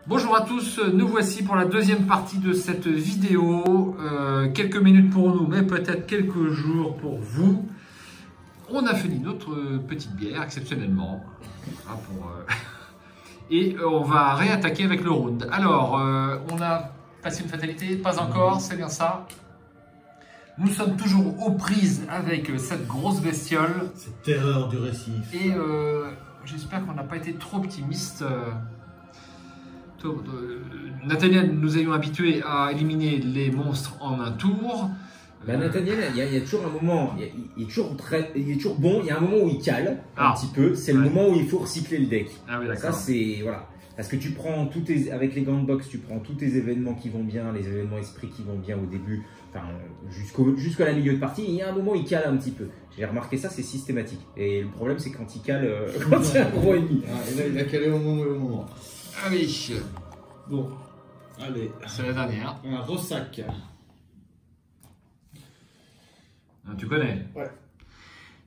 Bonjour à tous, nous voici pour la deuxième partie de cette vidéo. Quelques minutes pour nous, mais peut-être quelques jours pour vous. On a fini notre petite bière exceptionnellement. Et on va réattaquer avec le round. Alors, on a passé une fatalité, pas encore, c'est bien ça. Nous sommes toujours aux prises avec cette grosse bestiole. Cette terreur du récif. Et j'espère qu'on n'a pas été trop optimiste. Nathaniel, nous ayons habitués à éliminer les monstres en un tour. Bah, Nathaniel, il y a toujours un moment, il est toujours bon, il y a un moment où il cale un petit peu, c'est le moment où il faut recycler le deck. Ah oui, ça c'est, voilà, parce que tu prends avec les gants de boxe, tu prends tous tes événements qui vont bien, les événements esprit qui vont bien au début, enfin jusqu'à la milieu de partie, il y a un moment où il cale un petit peu. J'ai remarqué ça, c'est systématique. Et le problème c'est quand il cale, quand il y a un gros ennemi. Ah, et là il a calé au moment. Allez. Bon, allez. C'est la dernière. Un ressac. Tu connais? Ouais.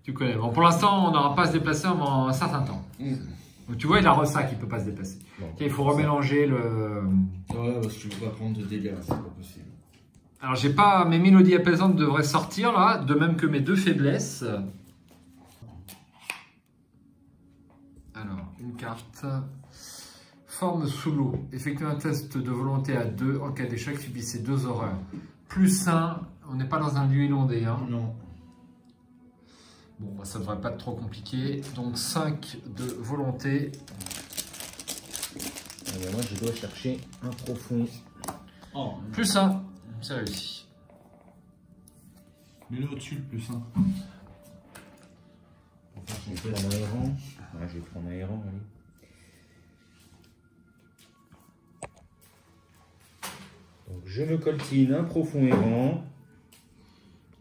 Tu connais. Bon, pour l'instant, on n'aura pas à se déplacer avant un certain temps. Donc, tu vois, il a ressac, il ne peut pas se déplacer. Bon, il faut remélanger le... Ouais, parce que tu ne peux pas prendre de dégâts, c'est pas possible. Alors, j'ai pas... Mes mélodies apaisantes devraient sortir, là, de même que mes deux faiblesses. Alors, une carte... Forme sous l'eau. Effectuez un test de volonté à 2. En cas d'échec, subissez 2 horreurs. Plus 1. On n'est pas dans un lieu inondé. Hein. Non. Bon, bah, ça ne devrait pas être trop compliqué. Donc 5 de volonté. Alors, moi, je dois chercher un profond. Oh. Plus 1. C'est réussi. Mets-le au-dessus, le plus 1. Je vais prendre un errant. Ouais, je vais prendre un errant, allez. Donc je me coltine un profond errant.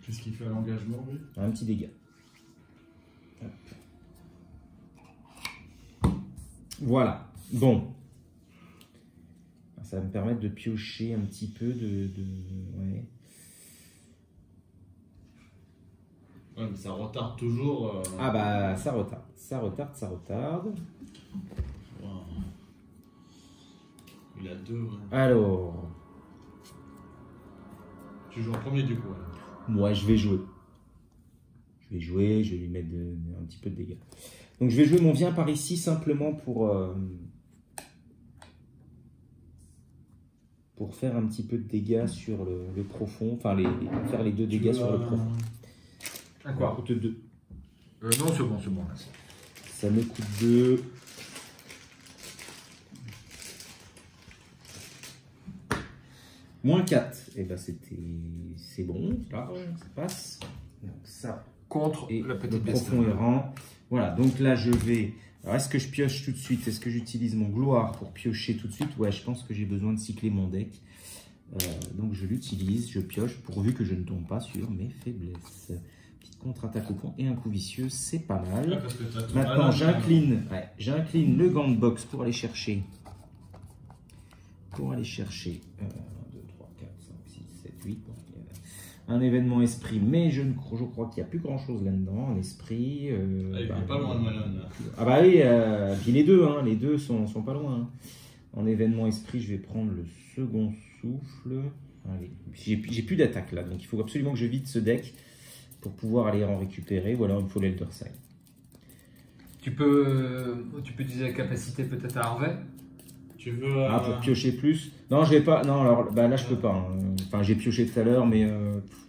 Qu'est-ce qu'il fait à l'engagement, lui? Un petit dégât. Hop. Voilà. Bon. Ça va me permettre de piocher un petit peu Ouais. Ouais, mais ça retarde toujours. Ah bah ça retarde. Ça retarde. Wow. Il a 2. Ouais. Alors. Tu joues en premier du coup. Moi, je vais jouer. Je vais lui mettre un petit peu de dégâts. Donc, je vais jouer mon viens par ici simplement pour faire un petit peu de dégâts sur le profond. Enfin, faire les 2 dégâts sur le profond. À quoi? Ça coûte 2. Non, c'est bon, c'est bon. Ça me coûte 2. Moins 4, et ben c'est bon, là, ça passe. Donc ça, contre et la petite le profond errant. Voilà, donc là je vais... Alors est-ce que je pioche tout de suite? Est-ce que j'utilise mon gloire pour piocher tout de suite? Ouais, je pense que j'ai besoin de cycler mon deck. Donc je l'utilise, je pioche, pourvu que je ne tombe pas sur mes faiblesses. Petite contre-attaque au point et un coup vicieux, c'est pas mal. Maintenant j'incline le gant de boxe pour aller chercher... 1, 2, 3, 4, 5, 6, 7, 8. Un événement esprit, mais je crois qu'il n'y a plus grand chose là-dedans. Un esprit. Il est pas loin de Malone. Ah bah oui, puis les deux sont pas loin. Hein. En événement esprit, je vais prendre le second souffle. Allez, j'ai plus d'attaque là, donc il faut absolument que je vide ce deck pour pouvoir aller en récupérer. Voilà, il me faut l'Elder Sign. Tu peux utiliser la capacité peut-être à Harvey. Tu veux, Ah, pour piocher plus? Non, je vais pas. Non, alors bah, là, je peux pas. Hein. Enfin, j'ai pioché tout à l'heure, mais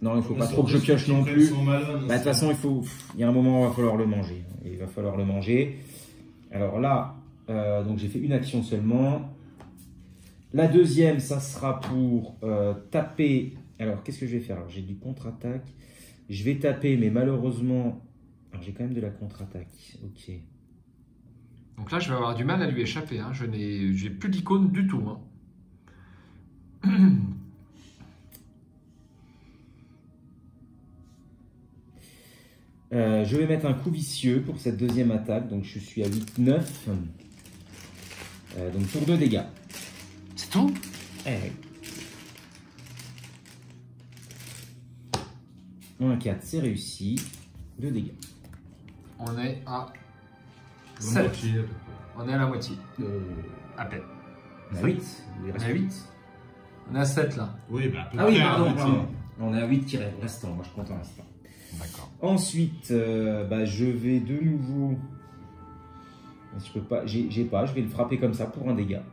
non, il faut pas trop que je pioche non plus. Bah, de toute façon, il y a un moment où il va falloir le manger. Il va falloir le manger. Alors là, donc j'ai fait une action seulement. La deuxième, ça sera pour taper. Alors, qu'est-ce que je vais faire? J'ai du contre-attaque. Je vais taper, mais malheureusement. Alors, j'ai quand même de la contre-attaque. Ok. Donc là, je vais avoir du mal à lui échapper. Hein. J'ai plus d'icône du tout. Hein. Je vais mettre un coup vicieux pour cette deuxième attaque. Donc je suis à 8-9. Donc pour 2 dégâts. C'est tout? Eh oui. 1-4, c'est réussi. 2 dégâts. On est à 7. On est à la moitié. À peine. On est à 8. Il reste On est à 8. On est à 7 là. Oui, bah, à peu Ah oui, près, pardon, hein, pardon. On est à 8 qui restant. Moi, je compte un instant. D'accord. Ensuite, je vais de nouveau. Je peux pas. J'ai pas. Je vais le frapper comme ça pour un dégât.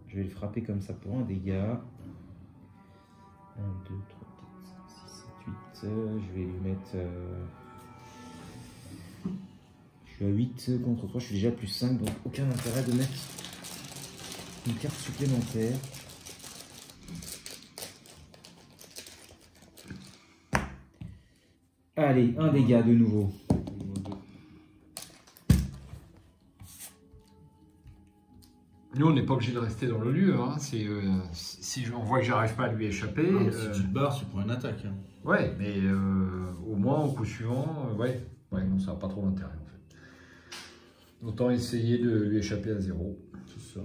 Je vais le frapper comme ça pour un dégât. 1, 2, 3, 4, 5, 6, 7, 8. Je vais lui mettre. Je suis à 8 contre 3. Je suis déjà à plus 5. Donc, aucun intérêt de mettre une carte supplémentaire. Allez, un dégât de nouveau. Nous, on n'est pas obligé de rester dans le lieu. Hein. Si on voit que j'arrive pas à lui échapper. Si tu te barres, tu prends une attaque. Hein. Ouais, mais au moins au coup suivant, ouais, non, ça n'a pas trop d'intérêt en fait. Autant essayer de lui échapper à 0. C'est ça.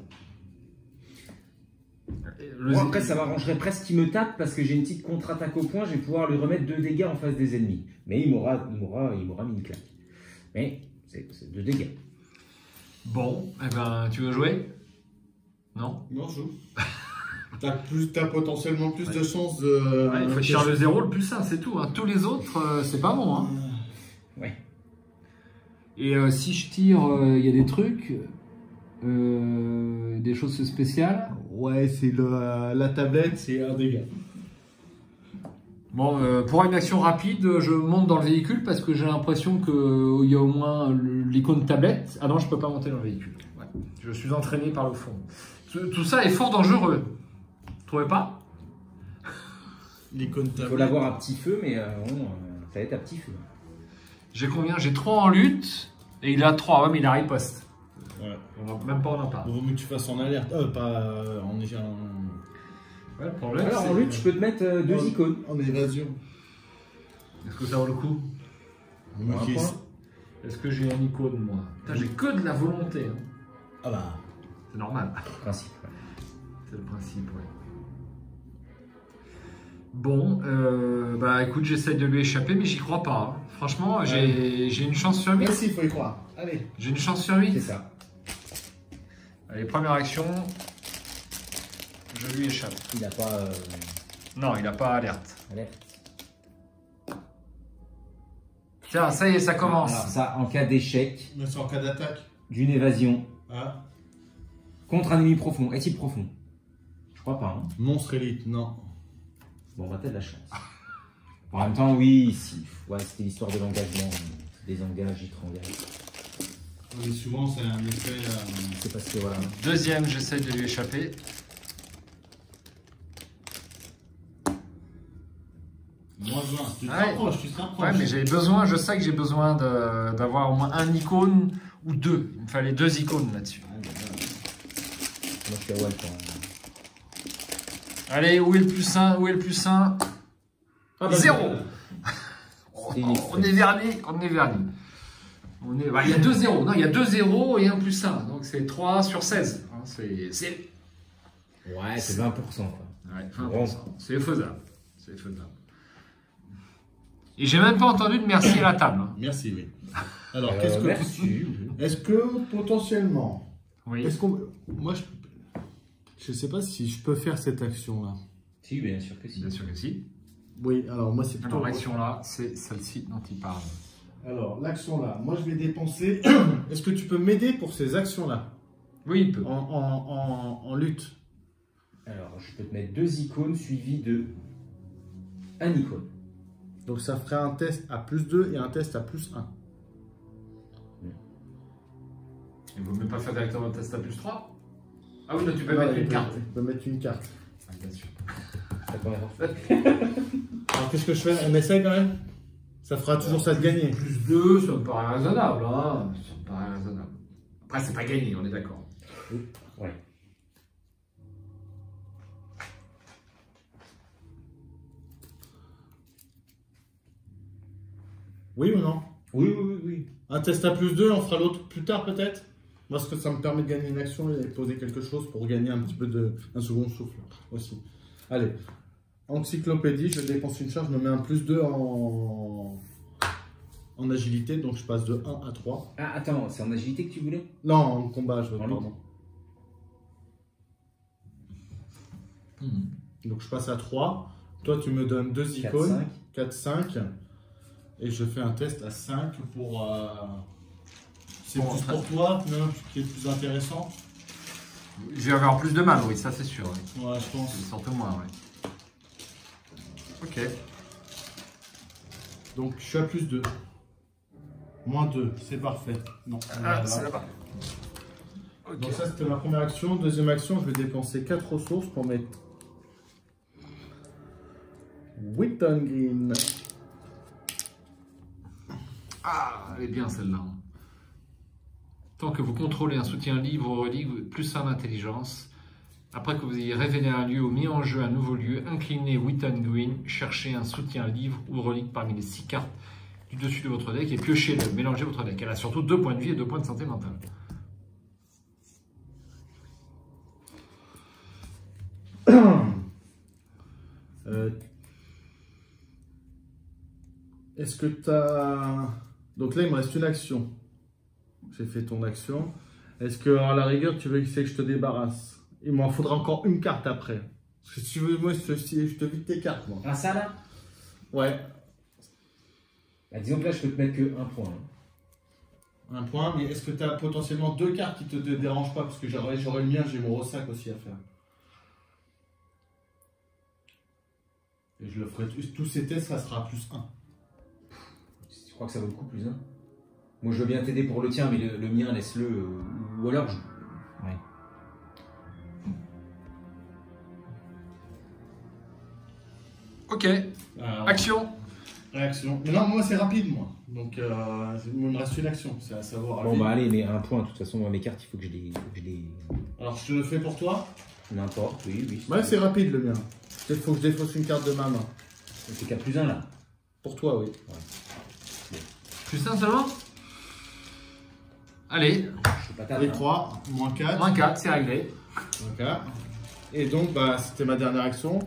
Bon, après, ça m'arrangerait presque qu'il me tape parce que j'ai une petite contre-attaque au point. Je vais pouvoir lui remettre 2 dégâts en face des ennemis. Mais il m'aura mis une claque. Mais c'est 2 dégâts. Bon, eh ben, tu veux jouer? Non? Non, joue. T'as potentiellement plus de chances de. Ouais, il faut tirer le 0 le plus 1, c'est tout. Hein. Tous les autres, c'est pas bon. Hein. Ouais. Et si je tire, il y a des trucs, des choses spéciales. Ouais, c'est la tablette, c'est un dégât. Bon, pour une action rapide, je monte dans le véhicule parce que j'ai l'impression qu'il y a au moins l'icône tablette. Ah non, je peux pas monter dans le véhicule. Ouais. Je suis entraîné par le fond. Tout ça est fort dangereux. Vous trouvez pas? L'icône Il faut tablette. l'avoir à petit feu, mais bon, ça va être à petit feu. J'ai combien? J'ai 3 en lutte et il a 3. Ouais, mais il a riposte. Ouais. Même pas en impact. Il vaut mieux que tu fasses en alerte. Pas en Ouais, le problème, Alors en lutte, je peux te mettre 2 icônes. En évasion. Est-ce que ça vaut le coup? Moi, Un qui- point. Est-ce que j'ai un icône, moi? Putain, j'ai que de la volonté. Hein. Ah bah. C'est normal. Principe. Ouais. C'est le principe, ouais. Bon, bah écoute, j'essaie de lui échapper, mais j'y crois pas. Hein. Franchement, j'ai une chance sur 8. Mais si, il faut y croire. Allez. J'ai une chance sur 8. C'est ça. Allez, première action. Je lui échappe. Il n'a pas Non, il n'a pas alerte. alerte. Tiens, ça y est, ça commence. Alors ça, en cas d'échec Mais c'est en cas d'attaque. d'une évasion Ah. contre un ennemi profond, est-il profond? Je crois pas. Hein. Monstre élite, non. Bon, bah t'as de la chance. En même temps, oui, si. Ouais, c'était l'histoire de l'engagement. Désengage, il te rengage. Oui, souvent, c'est un effet. C'est parce que voilà. Deuxième, j'essaie de lui échapper. Moins 20. Tu te Ouais. rapproches, tu te rapproches. Ouais, mais j'ai besoin, je sais que j'ai besoin d'avoir au moins un icône ou 2. Il me fallait 2 icônes là-dessus. Moi, je suis à Walton. Allez, où est le plus 1? Où est le plus 1? Ah, bah, 0. C'est On est vernis, on est vernis. Bah, il y a 2 0. Non, il y a 2 0 et un plus 1. Donc c'est 3 sur 16. Hein, c'est Ouais, c'est 20%. Quoi. ouais, 20%. C'est faisable. C'est faisable. Et j'ai même pas entendu de merci à la table. Hein. Merci, oui. Alors, qu'est-ce que. Merci. Est-ce que potentiellement. Oui. Est-ce qu'on. Moi, je sais pas si je peux faire cette action-là. Si, bien sûr que si. Bien sûr que si. Oui, alors moi, c'est plutôt. Alors, l'action là, c'est celle-ci dont il parle. Alors, l'action-là, moi, je vais dépenser. Est-ce que tu peux m'aider pour ces actions-là Oui, il peut. en lutte? Alors, je peux te mettre 2 icônes suivies de un icône. Donc, ça ferait un test à +2 et un test à +1. Il vaut mieux pas faire directement un test à +3. Ah oui, là, tu peux mettre une carte. Tu peux mettre une carte. Ah, bien sûr. Ça paraît parfait. Alors, qu'est-ce que je fais? On essaye quand même? Ça fera toujours ça de gagner. Plus 2, ça me paraît raisonnable. Hein. Ça me paraît raisonnable. Après, c'est pas gagné, on est d'accord. Ouais. Oui ou non? Oui, oui, oui, oui. Un test à +2, on fera l'autre plus tard peut-être? Parce que ça me permet de gagner une action et de poser quelque chose pour gagner un petit peu un second souffle aussi. Allez, encyclopédie, je dépense une charge, je me mets un +2 en agilité, donc je passe de 1 à 3. Ah, attends, c'est en agilité que tu voulais? Non, en combat, je veux, En pardon. Donc je passe à 3. Toi, tu me donnes 2 icônes. 4, 5. Et je fais un test à 5 pour... C'est plus pour toi, non, qui est plus intéressant. Je vais avoir plus de mal, oui, ça c'est sûr. Oui. Ouais, je pense. Sorte moins, oui. Ok. Donc je suis à plus 2. Moins 2, c'est parfait. Non, Ah, c'est là-bas. Okay. Donc ça c'était ma première action. Deuxième action, je vais dépenser 4 ressources pour mettre Wheaton Green. Ah, elle est bien celle-là. Tant que vous contrôlez un soutien livre ou relique, plus 1 d'intelligence. Après que vous ayez révélé un lieu ou mis en jeu un nouveau lieu, inclinez Wheaton Green, cherchez un soutien livre ou relique parmi les 6 cartes du dessus de votre deck et piochez-le, mélangez votre deck. Elle a surtout 2 points de vie et 2 points de santé mentale. Est-ce que tu as... Donc là, il me reste une action. J'ai fait ton action. Est-ce que, à la rigueur, tu veux que je te débarrasse? Il m'en faudra encore une carte après. Parce que si tu veux, moi, je te vide tes cartes, moi. Ah, ça, là? Ouais. Bah, disons que là, je peux te mettre que 1 point. Un point, mais est-ce que tu as potentiellement 2 cartes qui te dérangent pas? Parce que j'aurais le mien, j'ai mon ressac aussi à faire. Et je le ferai, tous ces tests, ça sera plus 1. Je crois que ça vaut le coup, plus 1. Moi, je veux bien t'aider pour le tien, mais le mien, laisse-le. Ou alors, je... Ouais. Ok. Action. Réaction. Mais non, moi, c'est rapide, moi. Donc, il me reste une action. C'est à savoir. Bon, bah, allez, mais 1 point. De toute façon, moi, mes cartes, il faut que je les... Alors, je te le fais pour toi? N'importe, oui. Ouais, c'est rapide, le mien. Il faut que je défausse une carte de ma main. C'est qu'à plus 1, là. Pour toi, oui. Ouais. Plus 1 seulement? Allez. Et 3, moins 4. Moins 4, c'est réglé. Ok. Et donc, bah, c'était ma dernière action.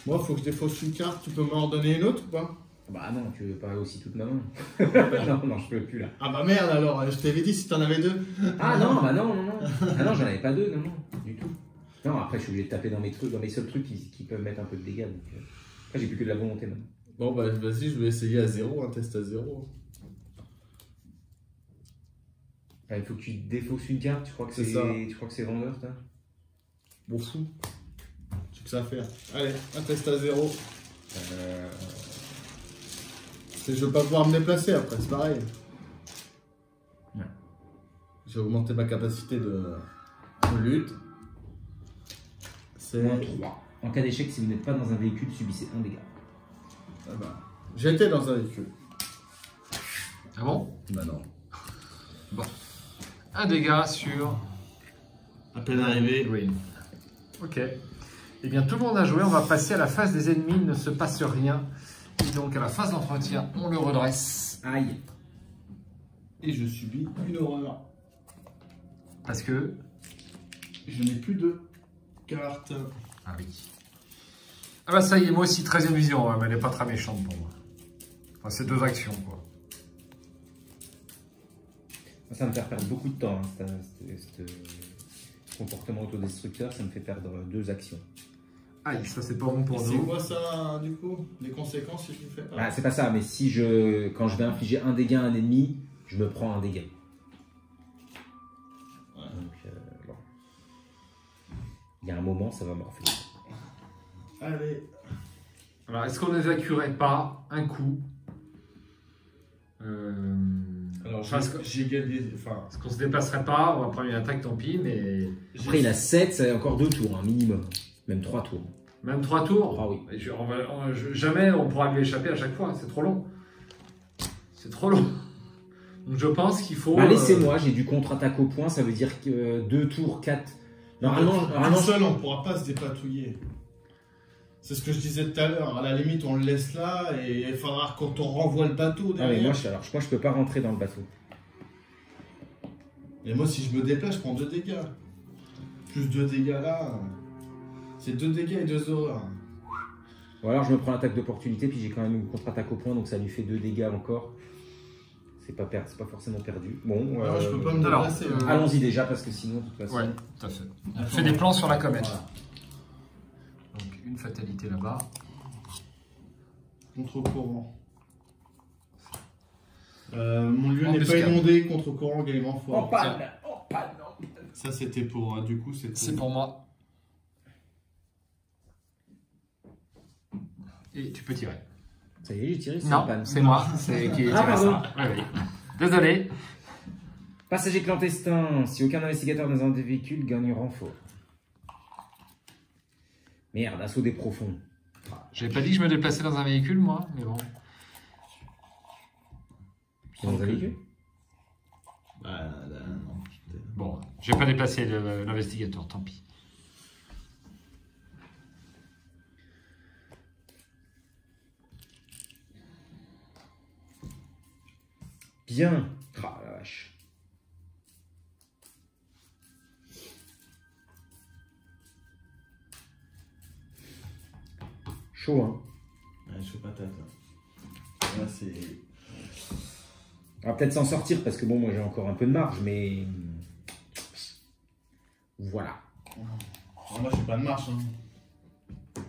Moi, il faut que je défausse une carte. Tu peux m'en donner une autre ou pas? Bah non, tu veux pas aussi toute ma main. non, je peux plus là. Ah bah merde alors, je t'avais dit si t'en avais 2. Ah non, bah non. Ah non, j'en avais pas 2, non, du tout. Non, après je suis obligé de taper dans mes trucs, dans mes seuls trucs qui peuvent mettre un peu de dégâts. Donc, après j'ai plus que de la volonté maintenant. Bon bah vas-y, je vais essayer à 0, un test à 0. Il faut que tu défausses une carte, tu crois que c'est vendeur, toi? Bon fou. J'ai que ça à faire. Allez, un test à 0. Je veux pas pouvoir me déplacer après, c'est pareil. Ouais. J'ai augmenté ma capacité de lutte. C'est moins 3. En cas d'échec, si vous n'êtes pas dans un véhicule, subissez 1 dégât. Ah bah, j'étais dans un véhicule. Ah bon? Bah non. Bon. 1 dégât sur... À peine arrivé. Green. Ok. Eh bien, tout le monde a joué. On va passer à la phase des ennemis. Il ne se passe rien. Et donc, à la phase d'entretien, on le redresse. Aïe. Et je subis une horreur. Parce que... Je n'ai plus de cartes. Ah oui. Ah bah ça y est, moi aussi, 13e vision. Ouais, mais elle n'est pas très méchante pour moi. Enfin, c'est 2 actions, quoi. Ça va me faire perdre beaucoup de temps, hein, ce comportement autodestructeur, ça me fait perdre 2 actions. Aïe, ça c'est pas bon pour nous. C'est quoi ça, du coup? Les conséquences si je le fais pas? Ah, c'est pas ça, mais si quand je vais infliger 1 dégât à un ennemi, je me prends 1 dégât. Ouais. Donc, bon. Il y a un moment, ça va morfler. Allez. Alors, est-ce qu'on n'évacuerait pas un coup Alors, j'ai gagné. Enfin, est-ce qu'on se déplacerait pas? On va prendre une attaque, tant pis, mais. Après, il a 7, c'est encore 2 tours, minimum. Même 3 tours. Même 3 tours? Ah oui. Jamais on pourra lui échapper à chaque fois, c'est trop long. C'est trop long. Donc je pense qu'il faut... Bah, laissez-moi, j'ai du contre-attaque au point, ça veut dire que 2 tours, 4... Normalement, seul, on ne pourra pas se dépatouiller. C'est ce que je disais tout à l'heure. À la limite, on le laisse là et il faudra quand on renvoie le bateau derrière. Ah, mais moi, je peux pas rentrer dans le bateau. Et moi, si je me déplace, je prends 2 dégâts. Plus 2 dégâts là... C'est 2 dégâts et 2 horreurs. Ou alors je me prends l'attaque d'opportunité, puis j'ai quand même une contre-attaque au point, donc ça lui fait 2 dégâts encore. C'est pas forcément perdu. Bon, je peux pas me déplacer. Allons-y déjà, parce que sinon, de toute façon... Ouais, tout à fait. On fait des plans sur la comète. Donc une fatalité là-bas. Contre-courant. Mon lieu n'est pas Embuscade. inondé, contre-courant, gaiement Oh, fort. panne. Oh, panne. Ça, c'était pour. Du coup, c'était. C'est pour moi. Et tu peux tirer. Ça y est, j'ai tiré. Non, panne. c'est moi. C'est qui ai Ah, tiré pardon. ça. Oui, oui. Désolé. Passager clandestin. Si aucun investigateur dans un des véhicules gagne renfort. Merde, assaut des profonds. J'avais pas dit que je me déplaçais dans un véhicule, moi, mais bon. Dans un véhicule? Bah, là, non. Bon, j'ai pas déplacé l'investigateur, tant pis. Bien. Ah la vache. Chaud, hein. Ouais, je fais patate. Là, c'est. On va peut-être s'en sortir parce que bon, moi j'ai encore un peu de marge, mais voilà. Moi, je fais pas de marche. Hein.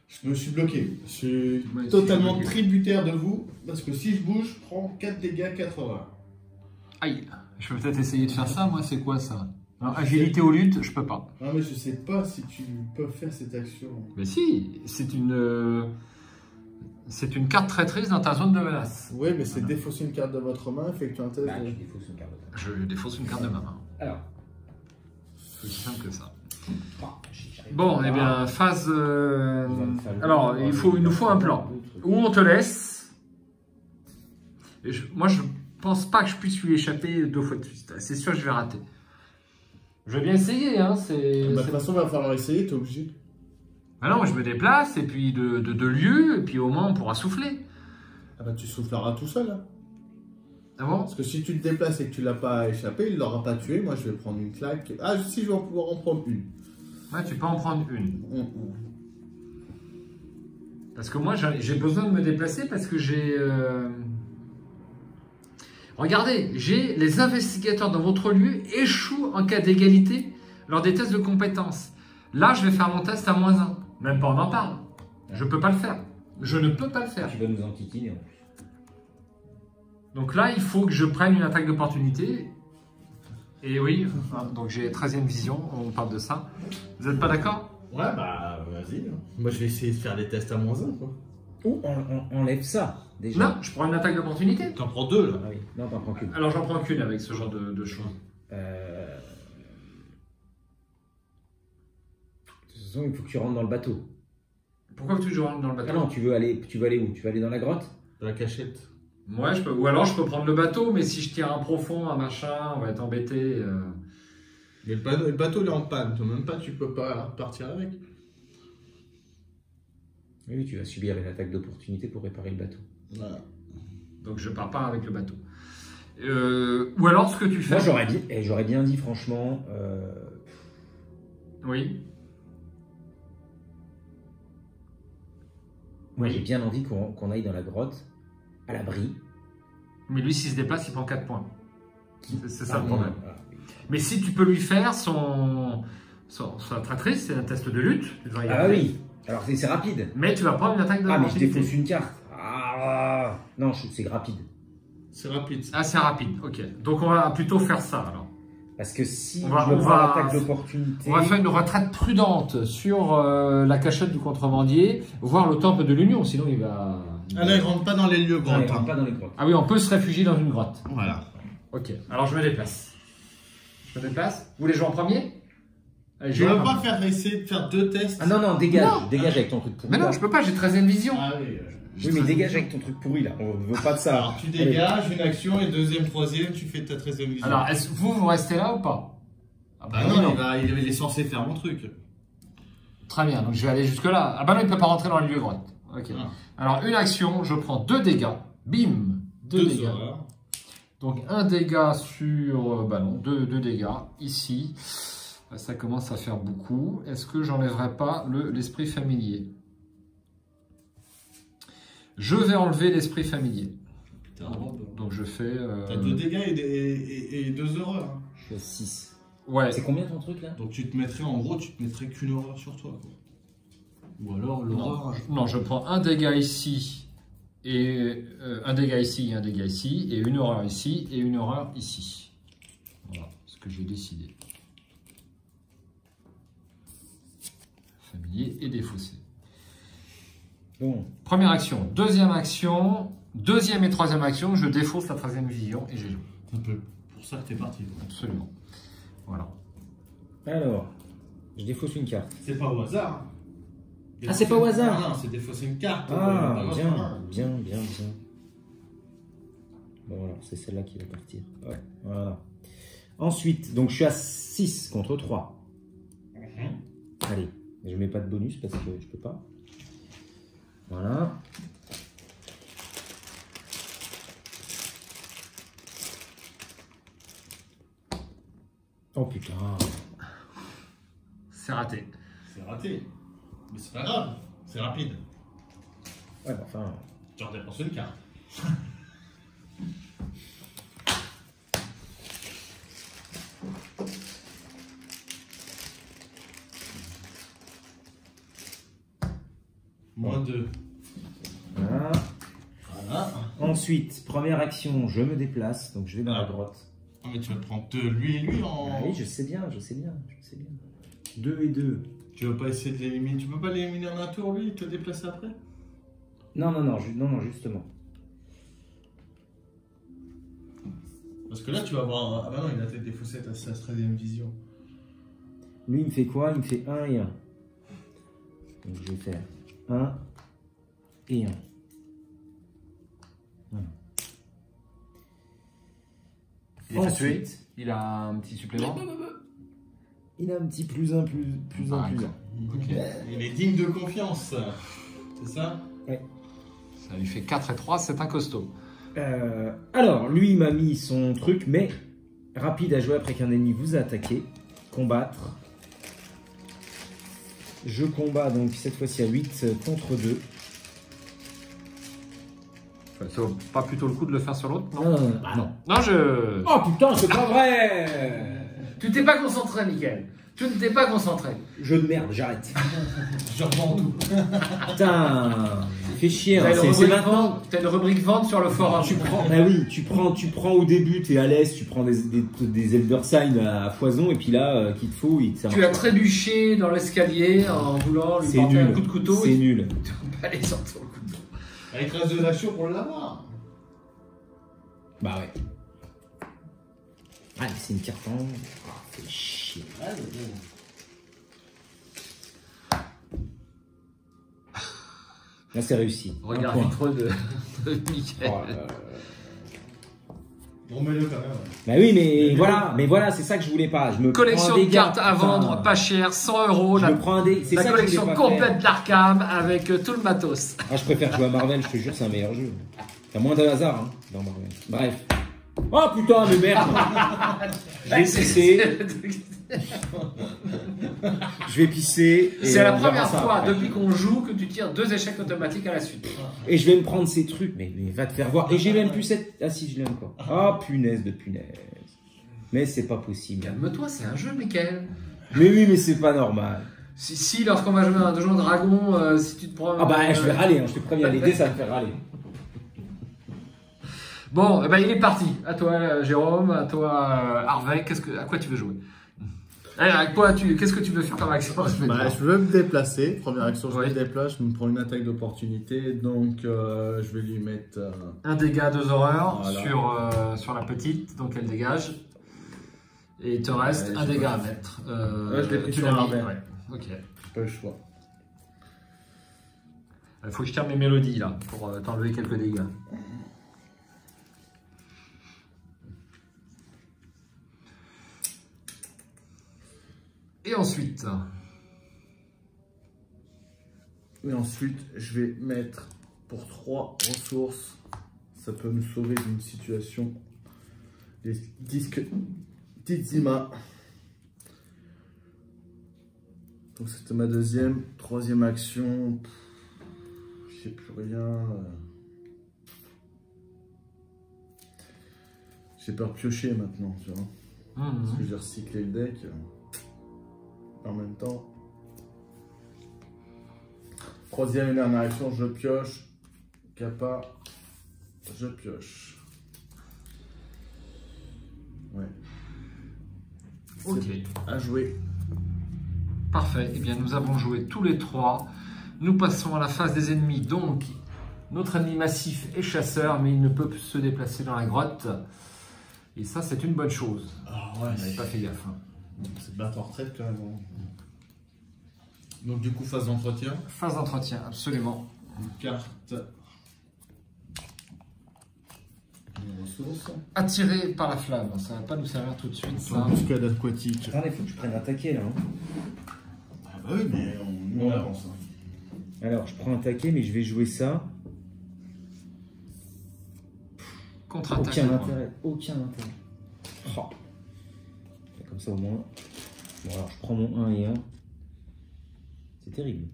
Je me suis bloqué. Je suis Ouais, totalement bloqué. tributaire de vous. Parce que si je bouge, je prends 4 dégâts, 80. Aïe, je peux peut-être essayer de faire ça, moi, c'est quoi ça? Alors, agilité aux luttes, je peux pas. Non, mais je sais pas si tu peux faire cette action. Mais si, c'est une carte traîtrise dans ta zone de menace. Oui, mais c'est défausser une carte de votre main, effectuer un test. Bah, de- tu défausses une carte de table. Je défausse une carte de ma main. Alors, C'est aussi simple que ça. j'arrive Bon, pas. eh bien, phase... Il va me falloir- Alors, il nous faut un plan. Où on te laisse. Et moi, je pense pas que je puisse lui échapper 2 fois de suite. C'est sûr que je vais rater. Je vais bien essayer, hein. Bah, de toute façon, il va falloir essayer, t'es obligé. Ah non, je me déplace, et puis de lieu, et puis au moins on pourra souffler. Ah bah, tu souffleras tout seul. Hein. Ah bon? Parce que si tu te déplaces et que tu l'as pas échappé, il l'aura pas tué. Moi, je vais prendre une claque. Ah, si, je vais pouvoir en prendre une. Ouais, tu peux en prendre une. Hum. Parce que moi, j'ai besoin de me déplacer parce que j'ai... Regardez, j'ai les investigateurs dans votre lieu échouent en cas d'égalité lors des tests de compétences. Là, je vais faire mon test à -1. Même pas on en parle. Je peux pas le faire. Je ne peux pas le faire. Tu vas nous enquiquiner en plus. Donc là, il faut que je prenne une attaque d'opportunité. Et oui, donc j'ai 13e vision, on parle de ça. Vous n'êtes pas d'accord? Ouais, bah, vas-y. Hein. Moi, je vais essayer de faire des tests à -1, quoi. Ou on enlève ça, déjà. Non, je prends une attaque d'opportunité. T'en prends 2, là. Ah oui, non, t'en prends qu'une. Alors j'en prends qu'une avec ce genre de choses. De toute façon, il faut que tu rentres dans le bateau. Pourquoi veux-tu que je rentre dans le Ah bateau? non, tu veux aller où? Tu veux aller dans la grotte? Dans la cachette. Ouais, je peux. Ou alors je peux prendre le bateau, mais si je tire un profond, un machin, on va être embêté. Mais le bateau, il est en panne. Toi, même pas, tu peux pas partir avec. Oui, tu vas subir une attaque d'opportunité pour réparer le bateau. Voilà. Donc je pars pas avec le bateau. Ou alors ce que tu fais. Moi, j'aurais bien dit, franchement, Oui. moi, j'ai bien envie qu'on aille dans la grotte, à l'abri. Mais lui, s'il se déplace, il prend 4 points. C'est ça le Pardon, problème. voilà. Mais si tu peux lui faire sa traîtrise, c'est un test de lutte. Tu devrais y Ah arriver. oui, alors c'est rapide. Mais tu vas prendre une attaque Ah, mais je d'opportunité. défausse une carte. Ah, non, c'est rapide. C'est rapide. Ah, c'est rapide, ok. Donc on va plutôt faire ça alors. Parce que si On va- je on prends va- l'attaque d'opportunité... On va faire une retraite prudente sur la cachette du contrebandier, voir le temple de l'Union, sinon il va... Ah là, il rentre pas dans les lieux Non, grands. il rentre pas dans les grottes. Ah oui, on peut se réfugier dans une grotte. Voilà. Ok, alors je me déplace. Je me déplace. Vous voulez jouer en premier? Allez, Je jouez ne en veux pas premier. essayer de faire 2 tests. Ah non, non, dégage. Non. Dégage avec ton truc pourri. Mais non, là. je peux pas, j'ai 13e vision. Ah oui. Oui, mais dégage avec ton truc pourri là. On ne veut pas de ça. Alors, tu dégages une action et deuxième, troisième, tu fais ta 13e vision. Alors, est-ce que vous restez là ou pas? Ah bah oui, non, il est censé faire mon truc. Très bien, donc je vais aller jusque là. Ah bah non, il peut pas rentrer dans les lieux grottes. Ok. Ah. Alors, une action, je prends 2 dégâts. Bim, 2 dégâts. horreurs. Donc un dégât sur, bah non, deux dégâts ici. Ça commence à faire beaucoup. Est-ce que j'enlèverai pas l'esprit familier? Je vais enlever l'esprit familier. Donc je fais... T'as 2 dégâts et 2 horreurs. Hein. Je suis à 6. Ouais. C'est combien ton truc là? Donc tu te mettrais, en gros, tu te mettrais qu'une horreur sur toi. Quoi. Ou alors l'horreur. Non, je prends un dégât ici, et un dégât ici, et un dégât ici, et une horreur ici, et une horreur ici. Voilà ce que j'ai décidé. Familier et défaussé. Bon. Première action. Deuxième action. Deuxième et troisième action, je défausse la troisième vision et j'ai joué. C'est un peu pour ça que t'es parti. Absolument. Voilà. Alors, je défausse une carte. C'est pas au hasard. Ah, c'est pas au hasard. Non, c'est défausser une carte. Ah, bien. Bon, voilà, c'est celle-là qui va partir. Ouais, voilà. Ensuite, donc je suis à 6 contre 3. Allez, je mets pas de bonus parce que je peux pas. Voilà. Oh putain. C'est raté. C'est raté. Mais c'est pas grave. C'est rapide. Ouais, bah, enfin. Tu en dépenses une carte. -2. Voilà. Voilà. Ensuite, première action, je me déplace, donc je vais dans la grotte. Ah, mais tu vas prendre lui et lui en. Ah oui, je sais bien. 2 et 2. Tu vas pas essayer de l'éliminer. Tu peux pas l'éliminer en un tour lui et te déplacer après? Non, justement. Parce que là tu vas avoir. Ah bah non, il a été défaussé à sa 13e vision. Lui, il me fait quoi? Il me fait 1 et 1. Donc je vais faire 1 et 1. Voilà. Il est tué. Il a un petit supplément. Il a un petit plus 1, plus 1, plus 1. Ok. Il est digne de confiance. C'est ça? Ouais. Ça lui fait 4 et 3, c'est un costaud. Alors, lui, il m'a mis son truc, mais rapide à jouer après qu'un ennemi vous a attaqué. Combattre. Je combats donc cette fois-ci à 8 contre 2. Ça vaut pas plutôt le coup de le faire sur l'autre, non? Non. Non, je... Oh putain, c'est pas vrai! Tu t'es pas concentré, Mickaël. Tu ne t'es pas concentré. Jeu de merde, j'arrête. Je revends tout. Putain, fais chier. Hein. C'est maintenant. T'as une rubrique vente sur le forum. Tu prends, bah oui, tu prends au début, t'es à l'aise, tu prends des Elder Sign à foison, et puis là, qu'il te faut, il te Tu as trébuché dans l'escalier en voulant lui porter un coup de couteau. C'est nul. Tu peux pas aller sortir le couteau. Il te reste 2 actions pour l'avoir. Bah ouais. Ah, c'est une carte en... Ah, fais chier. Ah, mais bon. Là, c'est réussi. Regarde l'intro de Mickaël. Oh, Bon, mets-le quand même. bah oui, mais voilà, c'est ça que je voulais pas. Je me Collection prends de cartes à vendre, pas cher, 100 €. Je me prends un dé. C'est la ça collection que je voulais pas complète d'Arkham avec tout le matos. Ah, je préfère jouer à Marvel, je te jure, c'est un meilleur jeu. T'as moins de hasard hein, dans Marvel. Bref. Oh putain, mais merde. Je vais pisser. Je vais pisser. C'est la première fois depuis qu'on joue que tu tires 2 échecs automatiques à la suite. Et je vais me prendre ces trucs. Mais va te faire voir. Et j'ai même plus cette... Ah si, je l'ai encore. Ah, punaise de punaise. Mais c'est pas possible. Calme-toi, c'est un jeu, Mickaël. Mais oui, mais c'est pas normal. Si lorsqu'on va jouer à un Donjon Dragon, si tu te prends... Ah bah, je vais râler, hein, je te préviens. Les dés, ça va me faire râler. Bon, eh ben, il est parti. À toi, Jérôme, à toi, Harvey. À quoi tu veux jouer? Qu'est-ce que tu veux faire comme action? Je veux me déplacer. Première action, je me déplace. Je me prends une attaque d'opportunité. Donc, je vais lui mettre... Un dégât, 2 horreurs voilà. sur la petite. Donc, elle dégage. Et il te reste un dégât à mettre. Je l'ai pris tu sur l'as Harvey. Ouais. Ok. Pas le choix. Il faut que je tire mes mélodies là pour t'enlever quelques dégâts. Et ensuite, je vais mettre pour 3 ressources. Ça peut nous sauver d'une situation. Les disques d'Izima. Donc c'était ma deuxième. Troisième action. Je sais plus rien. J'ai peur de piocher maintenant, tu vois. Parce que j'ai recyclé le deck. En même temps. Troisième et dernière action, je pioche. Kappa, je pioche. Ouais. Ok. À jouer. Parfait. Eh bien, nous avons joué tous les trois. Nous passons à la phase des ennemis. Donc, notre ennemi massif est chasseur, mais il ne peut se déplacer dans la grotte. Et ça, c'est une bonne chose. Ah ouais, On n'avait pas fait gaffe. Hein. c'est battre en retraite quand même. Donc du coup, phase d'entretien. Phase d'entretien, absolument. Une carte. Une ressource. Attiré par la flamme. Ça ne va pas nous servir tout de suite, ça. Embuscade aquatique. Attendez, il faut que je prenne un taquet là. Hein. Ah bah oui, mais on avance. Alors, je prends un taquet, mais je vais jouer ça. Contre-attaque. Aucun intérêt. Aucun intérêt. Oh. Comme ça au moins. Bon, alors je prends mon 1 et 1. C'est terrible.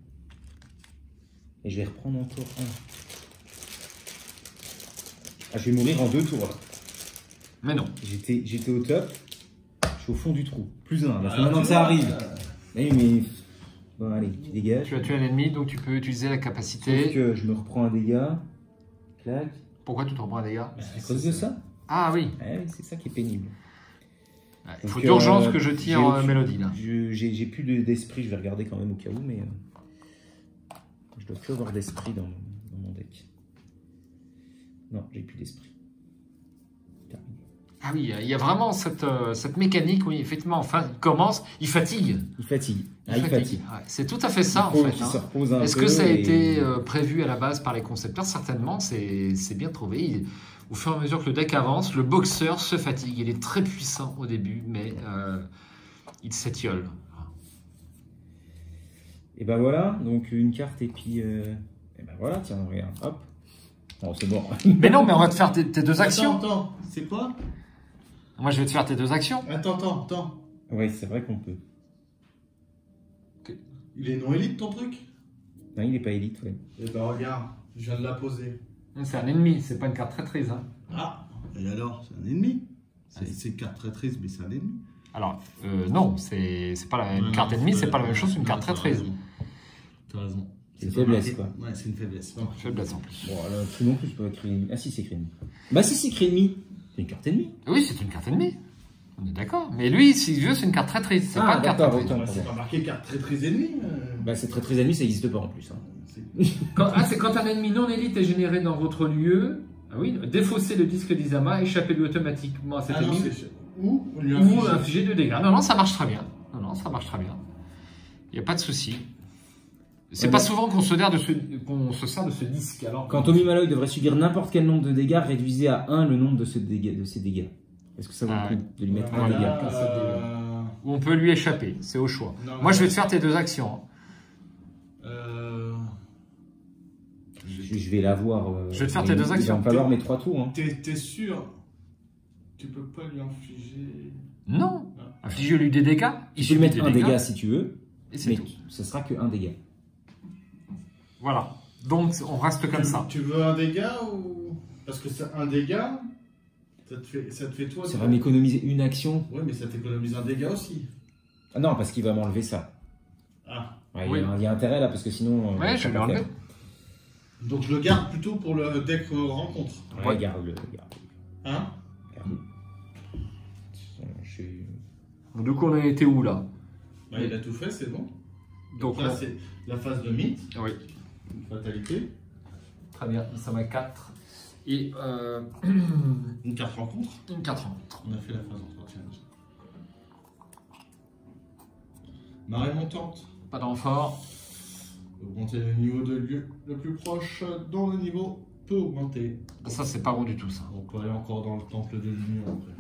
Et je vais reprendre encore 1. Ah, je vais mourir en 2 tours là. Mais non. J'étais au top. Je suis au fond du trou. Plus 1. Là, maintenant que ça arrive. Mais. Bon, allez, tu dégages. Tu as tué un ennemi, donc tu peux utiliser la capacité. Sauf que je me reprends un dégât. Clac. Pourquoi tu te reprends un dégât? À cause de ça. Ah oui. Ouais, c'est ça qui est pénible. Il faut Donc, d'urgence que je tire Mélodie là. J'ai plus d'esprit, je vais regarder quand même au cas où, mais je dois plus avoir d'esprit dans mon deck. Non, j'ai plus d'esprit. Terminé. Ah oui, il y a vraiment cette mécanique, oui, effectivement, enfin, il commence, il fatigue. Il fatigue. Il fatigue. Ouais, c'est tout à fait ça, en fait. Il se repose un peu. Est-ce que ça a été prévu à la base par les concepteurs? Certainement, c'est bien trouvé. Au fur et à mesure que le deck avance, le boxeur se fatigue. Il est très puissant au début, mais il s'étiole. Et ben voilà, donc une carte et puis... et ben voilà, tiens, regarde, hop. Bon, c'est bon. Mais non, mais on va te faire tes deux actions. Attends, c'est quoi? Moi, je vais te faire tes deux actions. Attends. Oui, c'est vrai qu'on peut. Il est non élite ton truc? Non, il n'est pas élite, ouais. Eh ben regarde, je viens de la poser. C'est un ennemi, c'est pas une carte traîtrise. Hein. Ah, et alors, c'est un ennemi. C'est une carte traîtrise, mais c'est un ennemi. Alors, non, c'est pas une carte ennemie, c'est pas la même chose qu'une carte traîtrise. T'as raison. C'est une faiblesse, quoi. Ouais, c'est une faiblesse. Faiblesse en plus. Bon, alors, tout non plus, je peux écrire ennemi. Ah si, c'est écrit ennemi. Bah si, c'est écrit ennemi. C'est une carte ennemie. Oui, c'est une carte ennemie. On est d'accord. Mais lui, s'il veut, c'est une carte traîtrise. C'est pas une carte traîtrise. C'est pas marqué carte traîtrise ennemie. Bah c'est traîtrise ennemie, ça n'existe pas en plus. Hein. C'est quand un ennemi non élite est généré dans votre lieu. Ah oui, défausser le disque d'Isama, échapper-lui automatiquement à cet ennemi. Ou lui infliger 2 dégâts. Non, ça marche très bien. Non, ça marche très bien. Il n'y a pas de souci. C'est pas souvent qu'on se sert de ce disque. Alors quand Tommy Malloy devrait subir n'importe quel nombre de dégâts, réduisez à 1 le nombre de ces dégâts. Est-ce que ça vaut le coup de lui mettre un dégât? Ou on peut lui échapper, c'est au choix. Non, moi, je vais te faire tes deux actions. Je vais l'avoir. Je vais te faire tes deux actions. Il va me falloir mes 3 tours. Hein. T'es sûr? Tu peux pas lui infliger... Non. Inflige-lui des dégâts. Tu peux lui mettre un dégât si tu veux, mais tout. Ce sera que un dégât. Voilà. Donc, on reste comme ça. Tu veux un dégât ou... Parce que c'est un dégât, ça te fait toi... Ça va m'économiser une action. Oui, mais ça t'économise un dégât aussi. Ah non, parce qu'il va m'enlever ça. Ah. Ouais, oui. Il y a intérêt là, parce que sinon... Ouais, je vais l'enlever. Donc je le garde plutôt pour le deck rencontre. Ouais, garde-le. Hein? Garde-le. Du coup, on a été où là? Bah, il a tout fait, c'est bon. Donc là, c'est la phase de mythe. Oui. Une fatalité. Très bien, ça m'a 4. Et une carte rencontre. Une carte rencontre. On a fait la phase d'entretien. Marée montante. Pas de renfort. Augmenter le niveau de lieu le plus proche dont le niveau peut augmenter. Ça, c'est pas bon du tout, ça. On peut aller encore dans le temple de l'union après.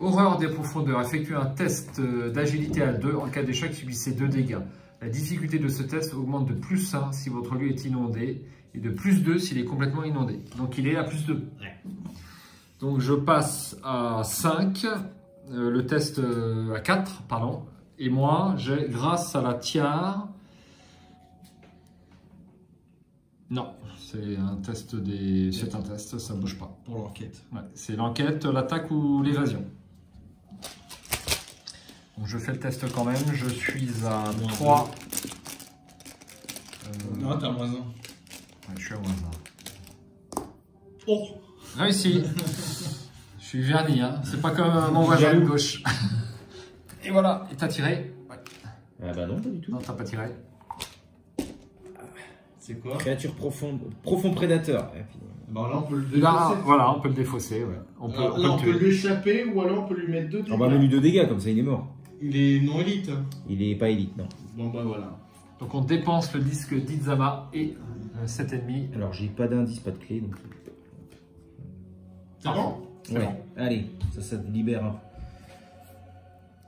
Horreur des profondeurs. Effectuez un test d'agilité à 2. En cas d'échec, subissez 2 dégâts. La difficulté de ce test augmente de plus 1 si votre lieu est inondé et de plus 2 s'il est complètement inondé. Donc il est à plus 2. Ouais. Donc je passe à 5. Le test à 4, pardon. Et moi, j'ai, grâce à la tiare... Non, c'est un test c'est un test, ça bouge pas. Pour l'enquête. Ouais, c'est l'enquête, l'attaque ou l'évasion. Donc je fais le test quand même, je suis à 3. Non, t'as moins 1. Ouais, je suis à moins 1. Oh! Réussi. Je suis verni, hein. C'est pas comme mon voisin de gauche. Et voilà, et t'as tiré? Ouais. Ah bah non, pas du tout. Non, t'as pas tiré. C'est quoi? Créature profonde, profond prédateur. Et puis, Bah là, on peut le défausser. Là, voilà, on peut le défausser, ouais. On peut, Alors, on peut là, on le peut tuer. l'échapper ou alors on peut lui mettre 2 dégâts. on va mettre lui 2 dégâts, comme ça il est mort. Il est non élite. Il est pas élite, non. Bon bah voilà. Donc on dépense le disque d'Izama et 7 ennemis. Alors j'ai pas d'indice, pas de clé, donc. C'est bon? C'est Ouais, bon. allez, ça te libère un peu.